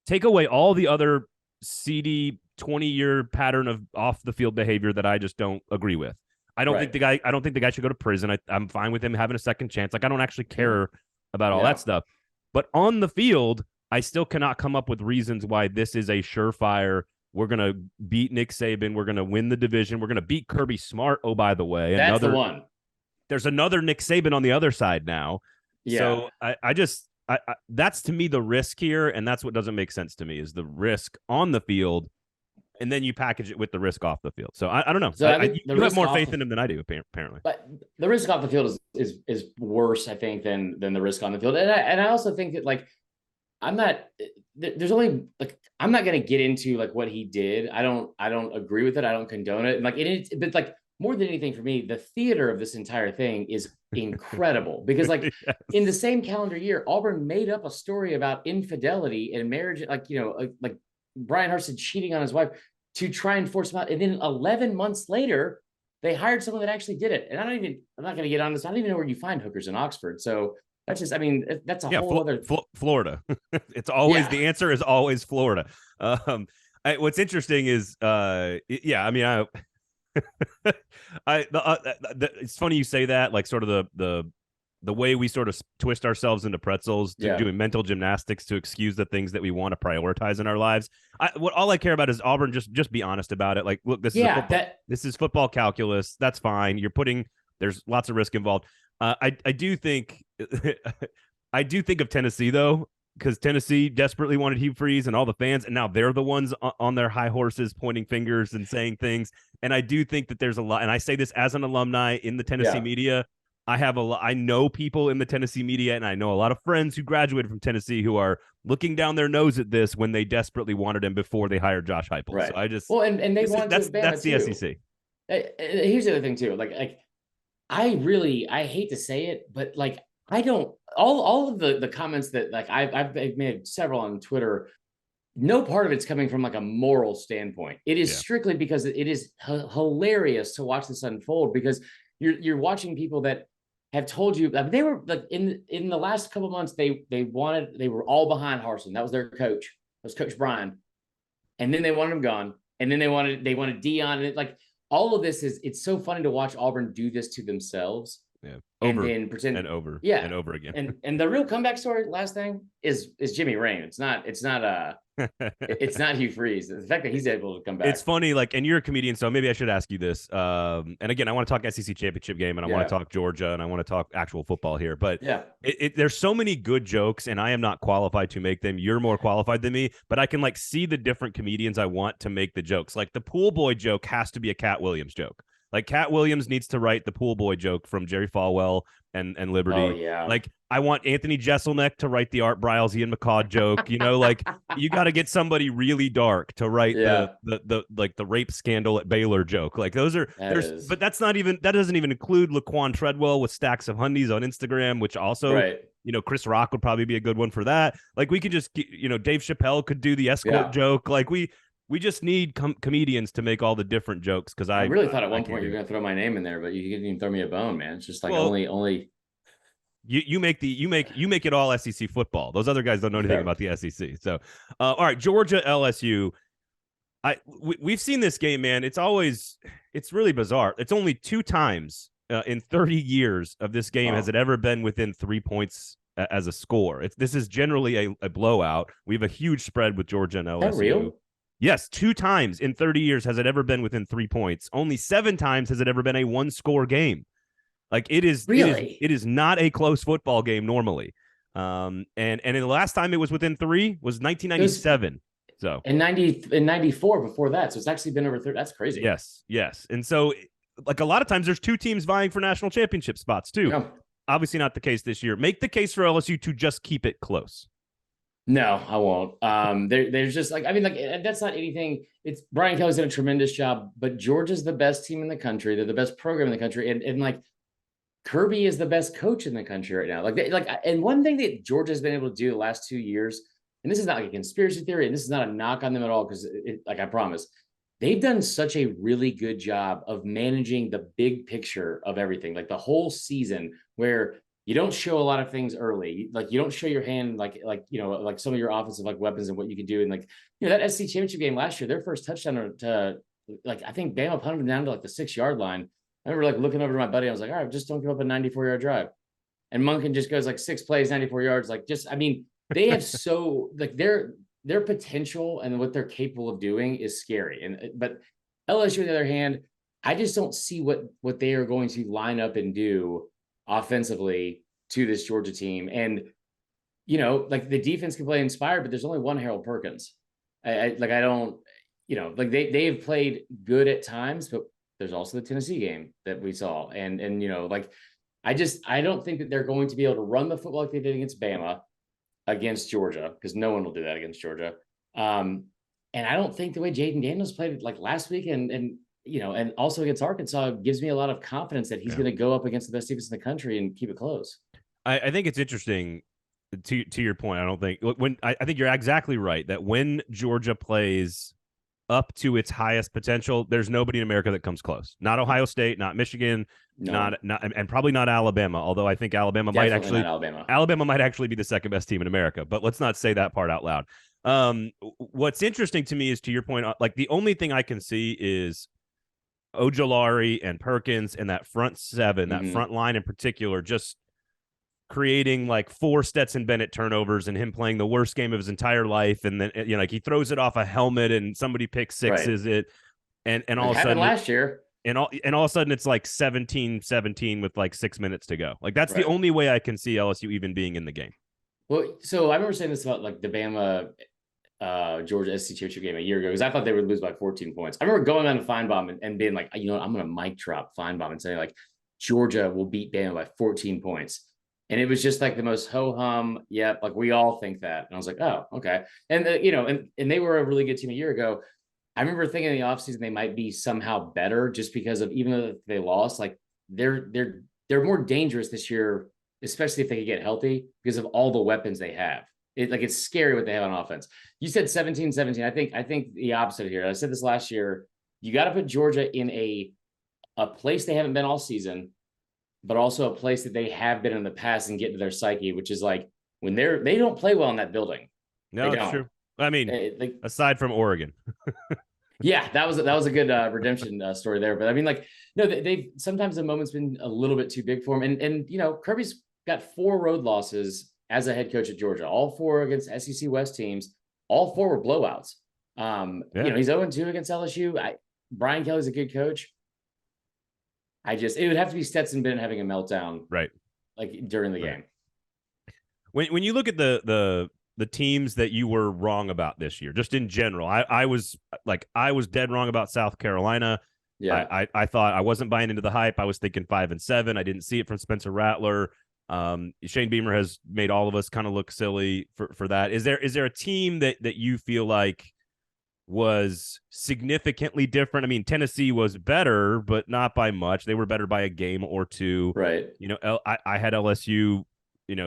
take away all the other seedy 20-year pattern of off the field behavior that I just don't agree with. I don't think the guy should go to prison. I'm fine with him having a second chance. Like I don't actually care about all that stuff. But on the field, I still cannot come up with reasons why this is a surefire. We're going to beat Nick Saban. We're going to win the division. We're going to beat Kirby Smart. Oh, by the way, that's the one. There's another Nick Saban on the other side now. Yeah. So I that's to me the risk here, and that's what doesn't make sense to me is the risk on the field, and then you package it with the risk off the field. So I don't know. So you have more faith in him than I do, apparently. But the risk off the field is worse, I think, than the risk on the field. And I also think that like I'm not going to get into like what he did. I don't agree with it. I don't condone it. And like but like more than anything for me, the theater of this entire thing is incredible because like in the same calendar year, Auburn made up a story about infidelity and marriage, like, like Brian Harsin cheating on his wife to try and force him out. And then 11 months later, they hired someone that actually did it. And I'm not going to get on this. I don't even know where you find hookers in Oxford. So that's just, that's a whole other Florida. It's always, the answer is always Florida. What's interesting is, it's funny you say that, like sort of the way we sort of twist ourselves into pretzels, doing mental gymnastics to excuse the things that we want to prioritize in our lives. All I care about is Auburn. Just be honest about it. Like, look, this is football calculus. That's fine. There's lots of risk involved. I do think of Tennessee though, because Tennessee desperately wanted Hugh Freeze and all the fans, and now they're the ones on their high horses pointing fingers and saying things. And I do think that there's a lot, and I say this as an alumni in the Tennessee media. I know people in the Tennessee media, and I know a lot of friends who graduated from Tennessee who are looking down their nose at this when they desperately wanted him before they hired Josh Heupel. Right. So I just and they want that's the SEC. Here's the other thing too. Like I hate to say it, but like I don't all of the comments that like I've made several on Twitter. No part of it's coming from like a moral standpoint. It is strictly because it is hilarious to watch this unfold because you're watching people that have told you they were like in the last couple of months they were all behind Harsin. That was their coach. That was Coach Brian, and then they wanted him gone, and then they wanted Deion, and like all of this it's so funny to watch Auburn do this to themselves. Yeah, over and then pretend and over and over again. And the real comeback story, last thing, is Jimmy Rain. It's not it's not Hugh Freeze. The fact that he's able to come back. It's funny, like, and you're a comedian, so maybe I should ask you this. And again, I want to talk SEC championship game, and I want to talk Georgia, and I want to talk actual football here. But there's so many good jokes, and I am not qualified to make them. You're more qualified than me, but I can like see the different comedians I want to make the jokes. Like the pool boy joke has to be a Cat Williams joke. Like Cat Williams needs to write the pool boy joke from Jerry Falwell and Liberty. Oh, yeah. Like I want Anthony Jeselnik to write the Art Briles, Ian McCaw joke. Like you got to get somebody really dark to write the rape scandal at Baylor joke. Like those are but that doesn't even include Laquan Treadwell with stacks of hundies on Instagram, which also Chris Rock would probably be a good one for that. Like we could just Dave Chappelle could do the escort joke. Like We just need comedians to make all the different jokes because I really thought at one can't point you were going to throw my name in there, but you didn't even throw me a bone, man. It's just like only. You make it all SEC football. Those other guys don't know anything about the SEC. So, all right, Georgia LSU. We've seen this game, man. It's really bizarre. It's only 2 times in 30 years of this game has it ever been within 3 points as a score. This is generally a blowout. We have a huge spread with Georgia and LSU. Is that real? Yes, 2 times in 30 years has it ever been within 3 points. Only 7 times has it ever been a 1-score game. Like it is not a close football game normally. And the last time it was within 3 was 1997. So in 94 before that. So it's actually been over 30. That's crazy. Yes. And so like a lot of times there's 2 teams vying for national championship spots too. Yeah. Obviously not the case this year. Make the case for LSU to just keep it close. No, I won't. There's just that's not anything. It's Brian Kelly's done a tremendous job, but Georgia's the best team in the country. They're the best program in the country. And like Kirby is the best coach in the country right now. And one thing that Georgia's been able to do the last 2 years, and this is not like a conspiracy theory, and this is not a knock on them at all, because I promise, they've done such a really good job of managing the big picture of everything, like the whole season, where you don't show a lot of things early. Like you don't show your hand, like some of your offensive weapons and what you can do. And that SC championship game last year, their first touchdown to I think Bama punted them down to the 6-yard line. I remember looking over to my buddy. I was like, all right, just don't give up a 94-yard drive. And Monken just goes 6 plays, 94 yards. They have so their potential and what they're capable of doing is scary. But LSU, on the other hand, I just don't see what they are going to line up and do offensively to this Georgia team. And, the defense can play inspired, but there's only one Harold Perkins. They've played good at times, but there's also the Tennessee game that we saw. I don't think that they're going to be able to run the football like they did against Bama against Georgia, because no one will do that against Georgia. And I don't think the way Jaden Daniels played last week and also against Arkansas gives me a lot of confidence that he's going to go up against the best defense in the country and keep it close. I think it's interesting to your point. I think you're exactly right that when Georgia plays up to its highest potential, there's nobody in America that comes close. Not Ohio State, not Michigan, not and probably not Alabama. Although I think Alabama might actually be the second best team in America. But let's not say that part out loud. What's interesting to me is, to your point, the only thing I can see is Ojolari and Perkins and that front 7, that front line in particular, just creating 4 Stetson Bennett turnovers and him playing the worst game of his entire life. And then, he throws it off a helmet and somebody picks sixes it. And all of a sudden last year. And all of a sudden it's 17-17 with 6 minutes to go. That's the only way I can see LSU even being in the game. Well, so I remember saying this about the Bama Georgia SC championship game a year ago, because I thought they would lose by 14 points. I remember going on to Feinbaum and being I'm going to mic drop Feinbaum and say Georgia will beat Bama by 14 points. And it was just the most ho-hum. Yep. We all think that. And I was like, oh, okay. And, and they were a really good team a year ago. I remember thinking in the offseason they might be somehow better just because of, even though they lost, they're more dangerous this year, especially if they could get healthy, because of all the weapons they have. It's scary what they have on offense. You said 17-17. I think the opposite here. I said this last year. You got to put Georgia in a place they haven't been all season, but also a place that they have been in the past and get into their psyche, which is when they don't play well in that building. No, it's true. I mean, aside from Oregon. Yeah, that was a good redemption story there. But I mean, they've sometimes the moment's been a little bit too big for him. And Kirby's got 4 road losses as a head coach at Georgia, all 4 against SEC West teams. All 4 were blowouts. He's 0-2 against LSU. Brian Kelly's a good coach. It would have to be Stetson Bennett having a meltdown, right? During the game. When you look at the teams that you were wrong about this year, just in general, I was dead wrong about South Carolina. Yeah, I thought I wasn't buying into the hype. I was thinking 5-7. I didn't see it from Spencer Rattler. Shane Beamer has made all of us kind of look silly for that. Is there a team that you feel was significantly different? I mean, Tennessee was better, but not by much. They were better by a game or 2. Right. I had LSU,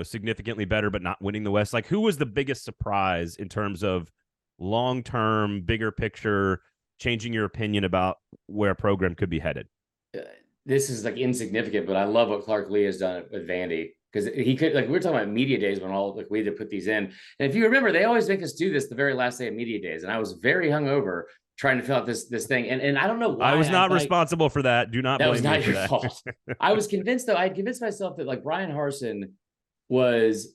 significantly better, but not winning the West. Who was the biggest surprise in terms of long-term, bigger picture, changing your opinion about where a program could be headed? This is like insignificant, but I love what Clark Lee has done with Vandy, because he could, like, we were talking about media days when all, like, we had to put these in. And if you remember, they always make us do this the very last day of media days. And I was very hungover trying to fill out this thing. And I don't know why. I was not responsible for that. Do not blame me. That was not your that. fault. I was convinced, though. I had convinced myself that, like, Brian Harsin was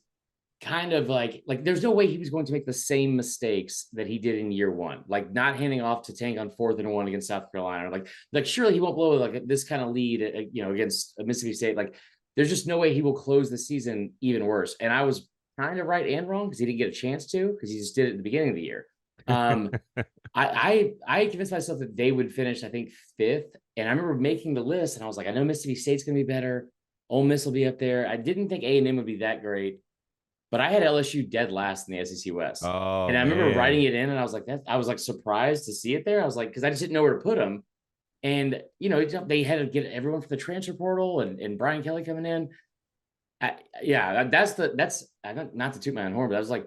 kind of like there's no way he was going to make the same mistakes that he did in year one, like not handing off to Tank on 4th and 1 against South Carolina. Like surely he won't blow like this kind of lead, against Mississippi State. Like, there's just no way he will close the season even worse. And I was kind of right and wrong, because he didn't get a chance to, because he just did it at the beginning of the year. I convinced myself that they would finish, I think, 5th. And I remember making the list, and I was like, I know Mississippi State's going to be better. Ole Miss will be up there. I didn't think A&M would be that great, but I had LSU dead last in the SEC West. Oh, and I remember writing it in, and I was like, I was like surprised to see it there. I was like, because I just didn't know where to put them. And, they had to get everyone for the transfer portal and Brian Kelly coming in. That's not to toot my own horn, but I was like,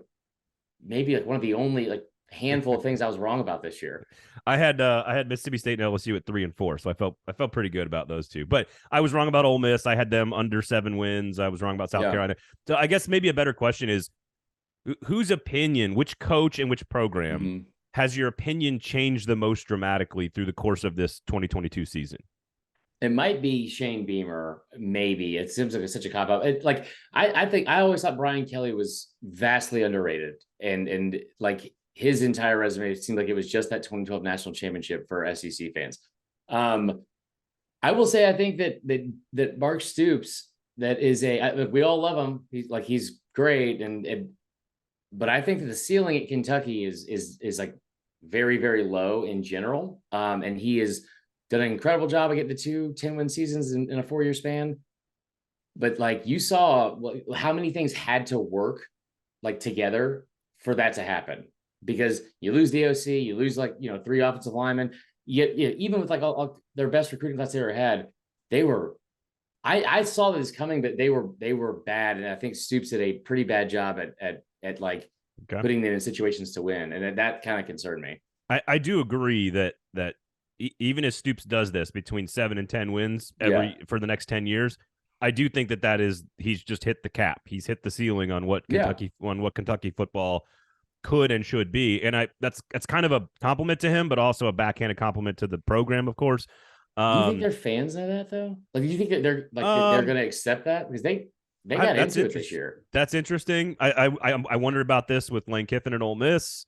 maybe like one of the only like handful of things I was wrong about this year. I had Mississippi State and LSU at 3 and 4, so I felt pretty good about those two. But I was wrong about Ole Miss. I had them under 7 wins. I was wrong about South Carolina. So I guess maybe a better question is, whose opinion, which coach and which program has your opinion changed the most dramatically through the course of this 2022 season? It might be Shane Beamer. Maybe it seems like it's such a cop out. I think I always thought Brian Kelly was vastly underrated, and like his entire resume, it seemed like it was just that 2012 national championship for SEC fans. I will say, I think that Mark Stoops, that is we all love him. He's great. But I think that the ceiling at Kentucky is like very, very low in general. And he has done an incredible job of getting to 2 10-win seasons in a 4-year span. But like, you saw how many things had to work like together for that to happen. Because you lose the OC, you lose 3 offensive linemen. Even with like all their best recruiting class they ever had, they were. I saw this coming, but they were bad, and I think Stoops did a pretty bad job at putting them in situations to win, and that kind of concerned me. I do agree that even as Stoops does this between 7 and 10 wins for the next 10 years, I do think that he's just hit the cap. He's hit the ceiling on what Kentucky football could and should be, and that's kind of a compliment to him, but also a backhanded compliment to the program, of course. Do you think their fans know that though? Like, do you think that they're going to accept that, because they got into it this year? That's interesting. I wondered about this with Lane Kiffin and Ole Miss,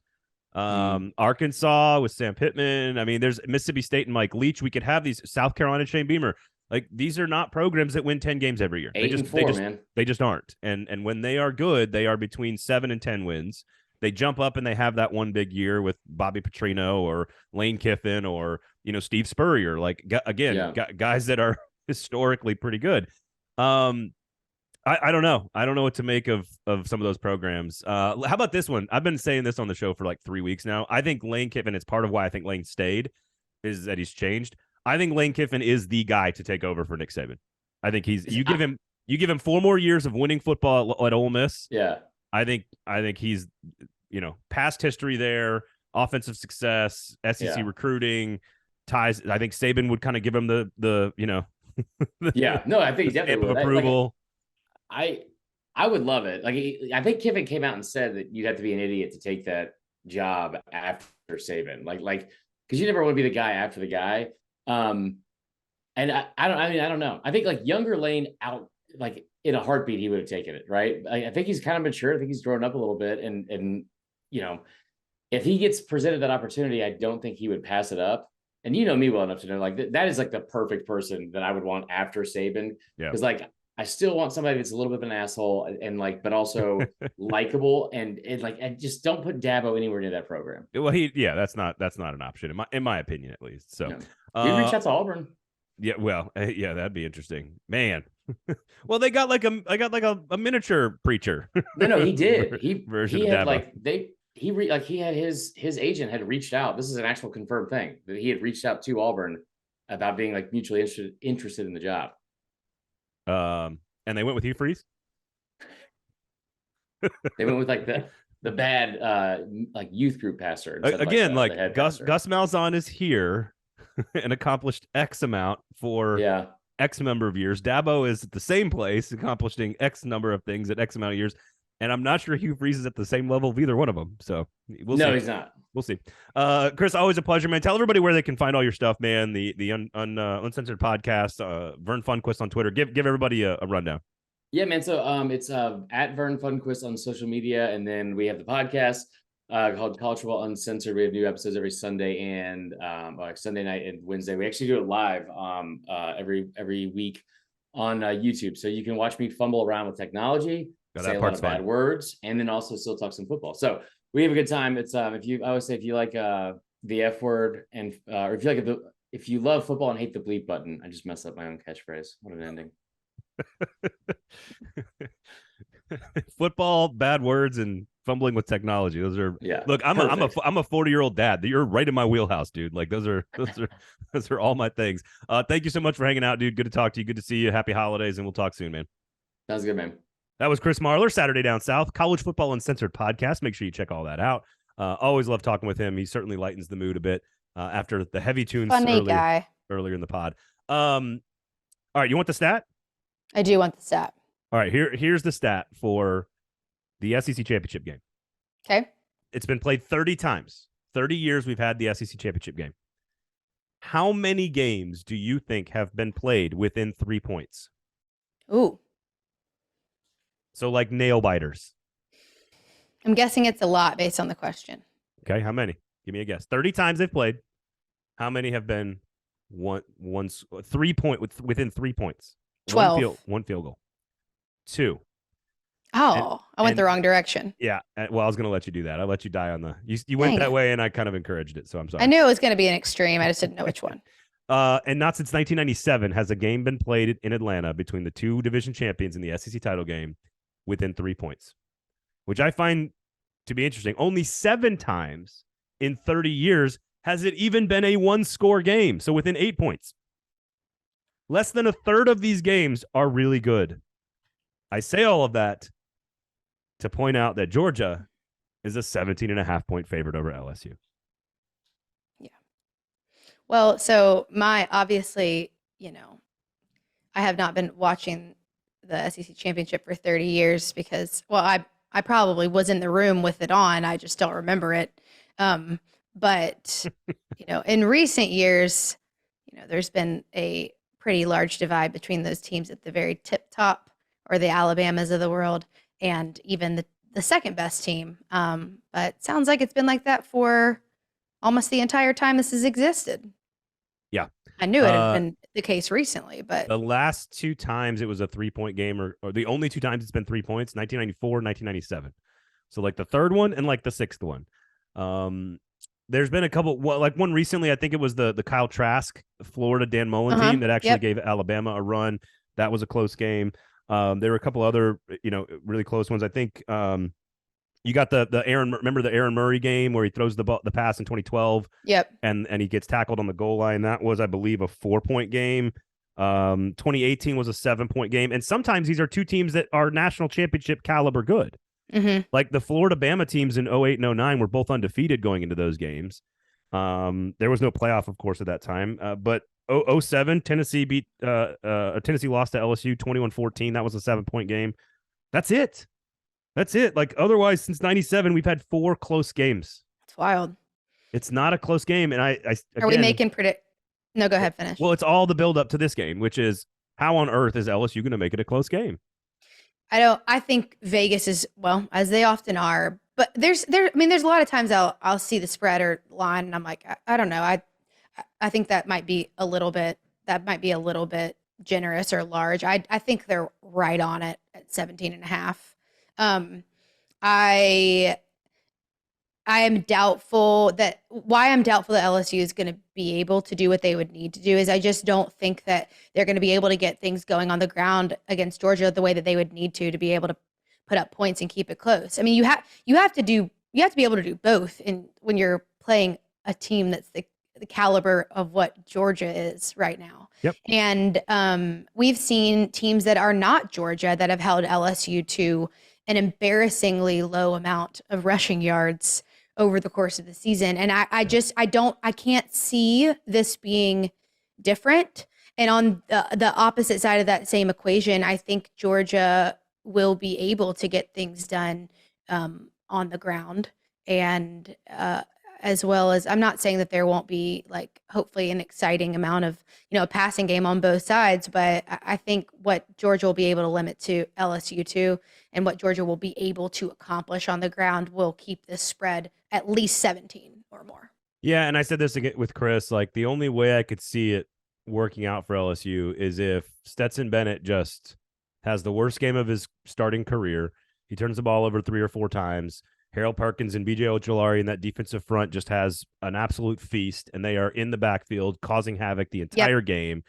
Arkansas with Sam Pittman. I mean, there's Mississippi State and Mike Leach. We could have these. South Carolina, Shane Beamer. Like, these are not programs that win 10 games every year. 8 and 4, man. They just aren't. And when they are good, they are between 7 and 10 wins. They jump up and they have that one big year with Bobby Petrino or Lane Kiffin or, Steve Spurrier. Like, again, guys that are historically pretty good. I don't know. I don't know what to make of some of those programs. How about this one? I've been saying this on the show for like 3 weeks now. I think Lane Kiffin, it's part of why I think Lane stayed, is that he's changed. I think Lane Kiffin is the guy to take over for Nick Saban. I think you give him 4 more years of winning football at Ole Miss. Yeah. I think he's, past history there, offensive success, SEC recruiting, ties. I think Saban would kind of give him the yeah. No, I think he definitely would. Approval. I would love it. Like, I think Kiffin came out and said that you'd have to be an idiot to take that job after Saban. Like, because you never want to be the guy after the guy. And I don't know. I think like younger Lane out, like in a heartbeat, he would have taken it. Right. I think he's kind of mature. I think he's grown up a little bit. And if he gets presented that opportunity, I don't think he would pass it up. And you know me well enough to know, like, that is like the perfect person that I would want after Saban. Yeah. Because like, I still want somebody that's a little bit of an asshole and like, but also likable and just don't put Dabo anywhere near that program. Well, that's not an option in my opinion, at least. So he reached out to Auburn. Yeah, well, that'd be interesting, man. Well, they got like a miniature preacher. No, he did. He had Dabo. He had his agent had reached out. This is an actual confirmed thing that he had reached out to Auburn about being like mutually interested in the job. And they went with Hugh Freeze. They went with like the bad like youth group pastor. instead of, Again, the like head Gus pastor. Gus Malzahn is here and accomplished X amount for Yeah. X number of years. Dabo is at the same place, accomplishing X number of things at X amount of years. And I'm not sure Hugh Freeze is at the same level of either one of them. So we'll see. No, he's not. We'll see. Chris, always a pleasure, man. Tell everybody where they can find all your stuff, man. The Uncensored podcast, Vern Funquist on Twitter. Give everybody a rundown. Yeah, man. So it's at Vern Funquist on social media, and then we have the podcast called College Football Uncensored. We have new episodes every Sunday and like Sunday night and Wednesday. We actually do it live every week on YouTube, so you can watch me fumble around with technology, say a lot of bad words, and then also still talk some football. So we have a good time. It's I always say if you like the F word and or if you love football and hate the bleep button. I just messed up my own catchphrase. What an ending. Football, bad words, and fumbling with technology. Those are Look, I'm a 40-year-old dad. You're right in my wheelhouse, dude. Like those are all my things. Thank you so much for hanging out, dude. Good to talk to you. Good to see you. Happy holidays, and we'll talk soon, man. Sounds good, man. That was Chris Marler, Saturday Down South, College Football Uncensored podcast. Make sure you check all that out. Always love talking with him. He certainly lightens the mood a bit after the heavy tunes earlier in the pod. All right, you want the stat? I do want the stat. All right, here's the stat for the SEC championship game. Okay. It's been played 30 times. 30 years we've had the SEC championship game. How many games do you think have been played within 3 points? Ooh. So like nail biters. I'm guessing it's a lot based on the question. Okay, how many? Give me a guess. 30 times they've played. How many have been 3 point within 3 points? 12. One field goal. 2. Oh, I went the wrong direction. Yeah. Well, I was going to let you do that. I let you die on the. You went that way, and I kind of encouraged it. So I'm sorry. I knew it was going to be an extreme. I just didn't know which one. And not since 1997 has a game been played in Atlanta between the two division champions in the SEC title game within 3 points, which I find to be interesting. Only 7 times in 30 years has it even been a one-score game, so within 8 points. Less than a third of these games are really good. I say all of that to point out that Georgia is a 17.5-point favorite over LSU. Yeah. Well, so obviously, I have not been watching the SEC championship for 30 years because, well, I probably was in the room with it on. I just don't remember it. But, in recent years, there's been a pretty large divide between those teams at the very tip top or the Alabamas of the world and even the second best team. But sounds like it's been like that for almost the entire time this has existed. Yeah. I knew it had been the case recently, but the last 2 times it was a 3-point game or the only 2 times it's been 3 points, 1994, 1997. So like the third one and like the sixth one. There's been a couple, like one recently, I think it was the Kyle Trask, Florida Dan Mullen team that actually gave Alabama a run. That was a close game. There were a couple other, really close ones. I think you got the Aaron. Remember the Aaron Murray game where he throws the pass in 2012. Yep. And he gets tackled on the goal line. That was, I believe, a 4-point game. 2018 was a 7-point game. And sometimes these are 2 teams that are national championship caliber good. Mm-hmm. Like the Florida Bama teams in 08 and 09 were both undefeated going into those games. There was no playoff, of course, at that time. But 07, Tennessee Tennessee lost to LSU 21-14. That was a 7-point game. That's it. Like otherwise, since 97, we've had 4 close games. It's wild. It's not a close game. And are we making No, go ahead, finish. Well, it's all the build up to this game, which is how on earth is LSU going to make it a close game? I think Vegas is, well, as they often are, but there's a lot of times I'll see the spread or line and I'm like, I don't know. I think that might be a little bit generous or large. I think they're right on it at 17.5. I'm doubtful that LSU is going to be able to do what they would need to do is I just don't think that they're going to be able to get things going on the ground against Georgia the way that they would need to be able to put up points and keep it close. I mean, you have to be able to do both when you're playing a team that's the caliber of what Georgia is right now. Yep. And we've seen teams that are not Georgia that have held LSU to an embarrassingly low amount of rushing yards over the course of the season. And I can't see this being different. And on the opposite side of that same equation, I think Georgia will be able to get things done on the ground. And as well as, I'm not saying that there won't be like hopefully an exciting amount of, a passing game on both sides, but I think what Georgia will be able to limit to LSU to, and what Georgia will be able to accomplish on the ground will keep this spread at least 17 or more. Yeah, and I said this again with Chris, like the only way I could see it working out for LSU is if Stetson Bennett just has the worst game of his starting career. He turns the ball over 3 or 4 times. Harold Perkins and BJ Ojolari in that defensive front just has an absolute feast, and they are in the backfield causing havoc the entire game.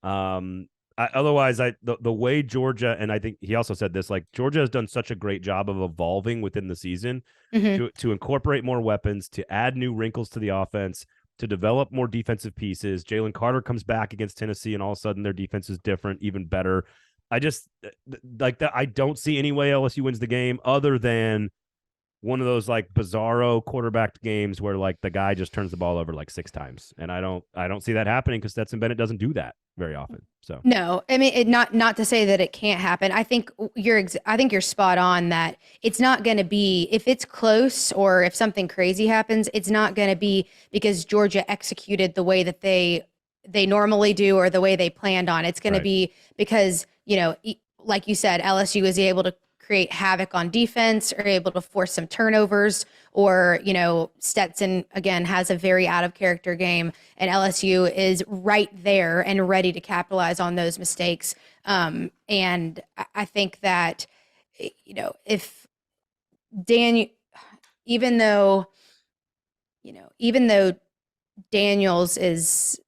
Otherwise, the way Georgia, and I think he also said this, like Georgia has done such a great job of evolving within the season to incorporate more weapons, to add new wrinkles to the offense, to develop more defensive pieces. Jalen Carter comes back against Tennessee, and all of a sudden their defense is different, even better. I just like that. I don't see any way LSU wins the game other than one of those like bizarro quarterback games where like the guy just turns the ball over like 6 times. And I don't see that happening because Stetson Bennett doesn't do that very often. So no, I mean, not to say that it can't happen. I think you're spot on that it's not going to be, if it's close or if something crazy happens, it's not going to be because Georgia executed the way that they normally do or the way they planned on. It's going to be because, like you said, LSU is able to create havoc on defense or able to force some turnovers, or, Stetson again has a very out of character game and LSU is right there and ready to capitalize on those mistakes. And I think that, if Daniel, even though Daniels is,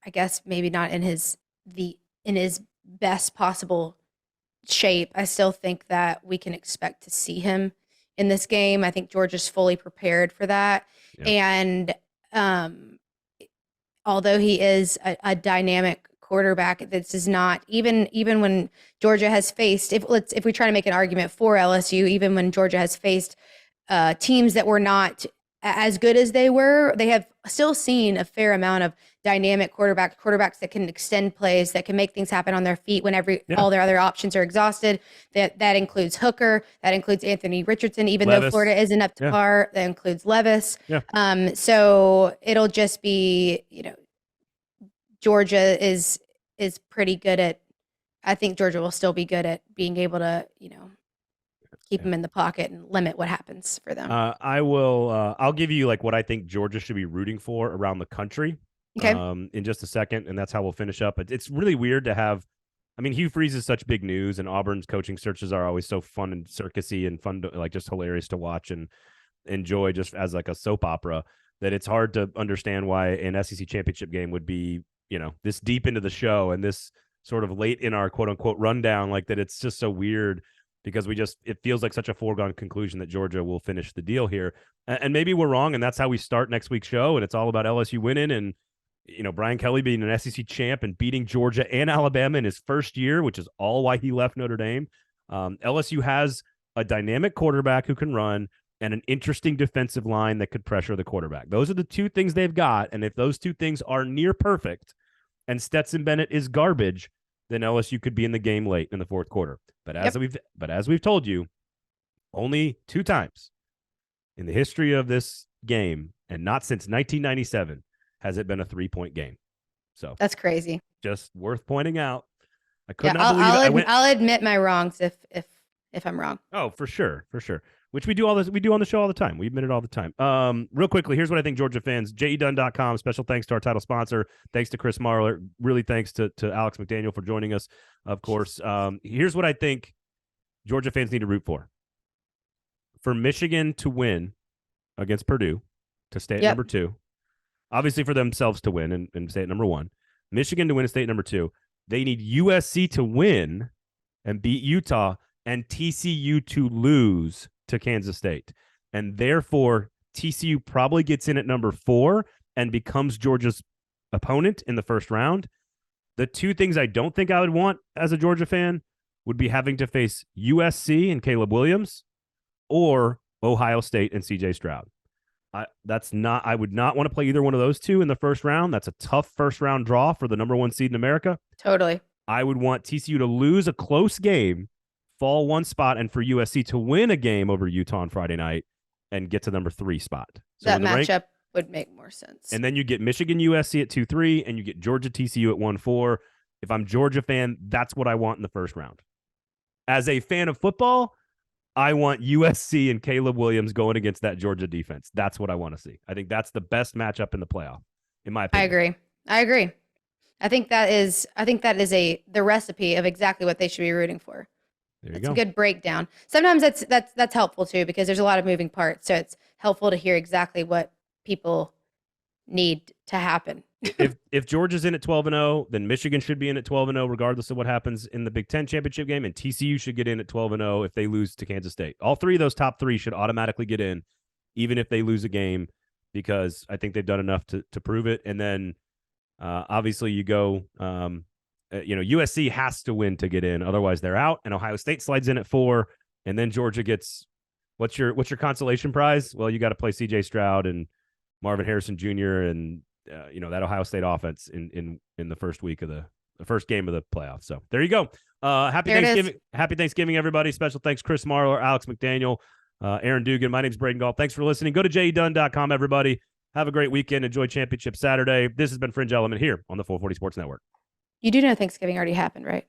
I guess maybe not in his best possible shape, I still think that we can expect to see him in this game. I think Georgia's fully prepared for that. Yeah. And although he is a dynamic quarterback, this is not even when Georgia has faced, if we try to make an argument for LSU, even when Georgia has faced teams that were not as good as they were, they have still seen a fair amount of dynamic quarterbacks that can extend plays, that can make things happen on their feet when all their other options are exhausted. That includes Hooker, that includes Anthony Richardson, even though Florida isn't up to par, that includes Levis. Yeah. So it'll just be, Georgia is pretty good at, I think Georgia will still be good at being able to, keep them in the pocket and limit what happens for them. I'll give you like what I think Georgia should be rooting for around the country. Okay. In just a second, and that's how we'll finish up. It's really weird to have, Hugh Freeze is such big news, and Auburn's coaching searches are always so fun and circusy and fun to, like, just hilarious to watch and enjoy just as like a soap opera, that it's hard to understand why an SEC championship game would be, this deep into the show and this sort of late in our quote unquote rundown, like that. It's just so weird because it feels like such a foregone conclusion that Georgia will finish the deal here. And maybe we're wrong, and that's how we start next week's show, and it's all about LSU winning and, Brian Kelly being an SEC champ and beating Georgia and Alabama in his first year, which is all why he left Notre Dame. LSU has a dynamic quarterback who can run and an interesting defensive line that could pressure the quarterback. Those are the 2 things they've got, and if those 2 things are near perfect and Stetson Bennett is garbage, then LSU could be in the game late in the 4th quarter. But as we've told you, only 2 times in the history of this game, and not since 1997, has it been a 3-point game. So that's crazy. Just worth pointing out. I could not believe it. I'll admit my wrongs if I'm wrong. Oh, for sure. Which we do on the show all the time. We admit it all the time. Real quickly, here's what I think Georgia fans. jedone.com. Special thanks to our title sponsor. Thanks to Chris Marler. Really thanks to Alex McDaniel for joining us, of course. Here's what I think Georgia fans need to root for. For Michigan to win against Purdue, to stay at number 2. Obviously for themselves to win and stay at number 1. Michigan to win and stay at number 2. They need USC to win and beat Utah, and TCU to lose to Kansas State. And therefore, TCU probably gets in at number 4 and becomes Georgia's opponent in the first round. The 2 things I don't think I would want as a Georgia fan would be having to face USC and Caleb Williams or Ohio State and CJ Stroud. I would not want to play either one of those two in the first round. That's a tough first round draw for the number 1 seed in America. Totally. I would want TCU to lose a close game, fall 1 spot, and for USC to win a game over Utah on Friday night and get to number 3 spot. So that matchup would make more sense. And then you get Michigan USC at 2-3, and you get Georgia TCU at 1-4. If I'm Georgia fan, that's what I want in the first round. As a fan of football, I want USC and Caleb Williams going against that Georgia defense. That's what I want to see. I think that's the best matchup in the playoff, in my opinion. I agree. I think that is the recipe of exactly what they should be rooting for. There you It's go. a good breakdown. Sometimes that's helpful too, because there's a lot of moving parts. So it's helpful to hear exactly what people need to happen. If Georgia's in at 12-0, then Michigan should be in at 12-0 regardless of what happens in the Big Ten championship game, and TCU should get in at 12-0 if they lose to Kansas State. All 3 of those top 3 should automatically get in, even if they lose a game, because I think they've done enough to prove it. And then obviously you go, USC has to win to get in, otherwise they're out, and Ohio State slides in at 4, and then Georgia gets what's your consolation prize? Well, you got to play CJ Stroud and Marvin Harrison Jr. and that Ohio State offense in the first week of the first game of the playoffs. So there you go. Happy Thanksgiving. Happy Thanksgiving, everybody. Special thanks, Chris Marler, Alex McDaniel, Erin Dugan. My name's Braden Gall. Thanks for listening. Go to jedunn.com, everybody. Have a great weekend. Enjoy Championship Saturday. This has been Fringe Element here on the 440 Sports Network. You do know Thanksgiving already happened, right?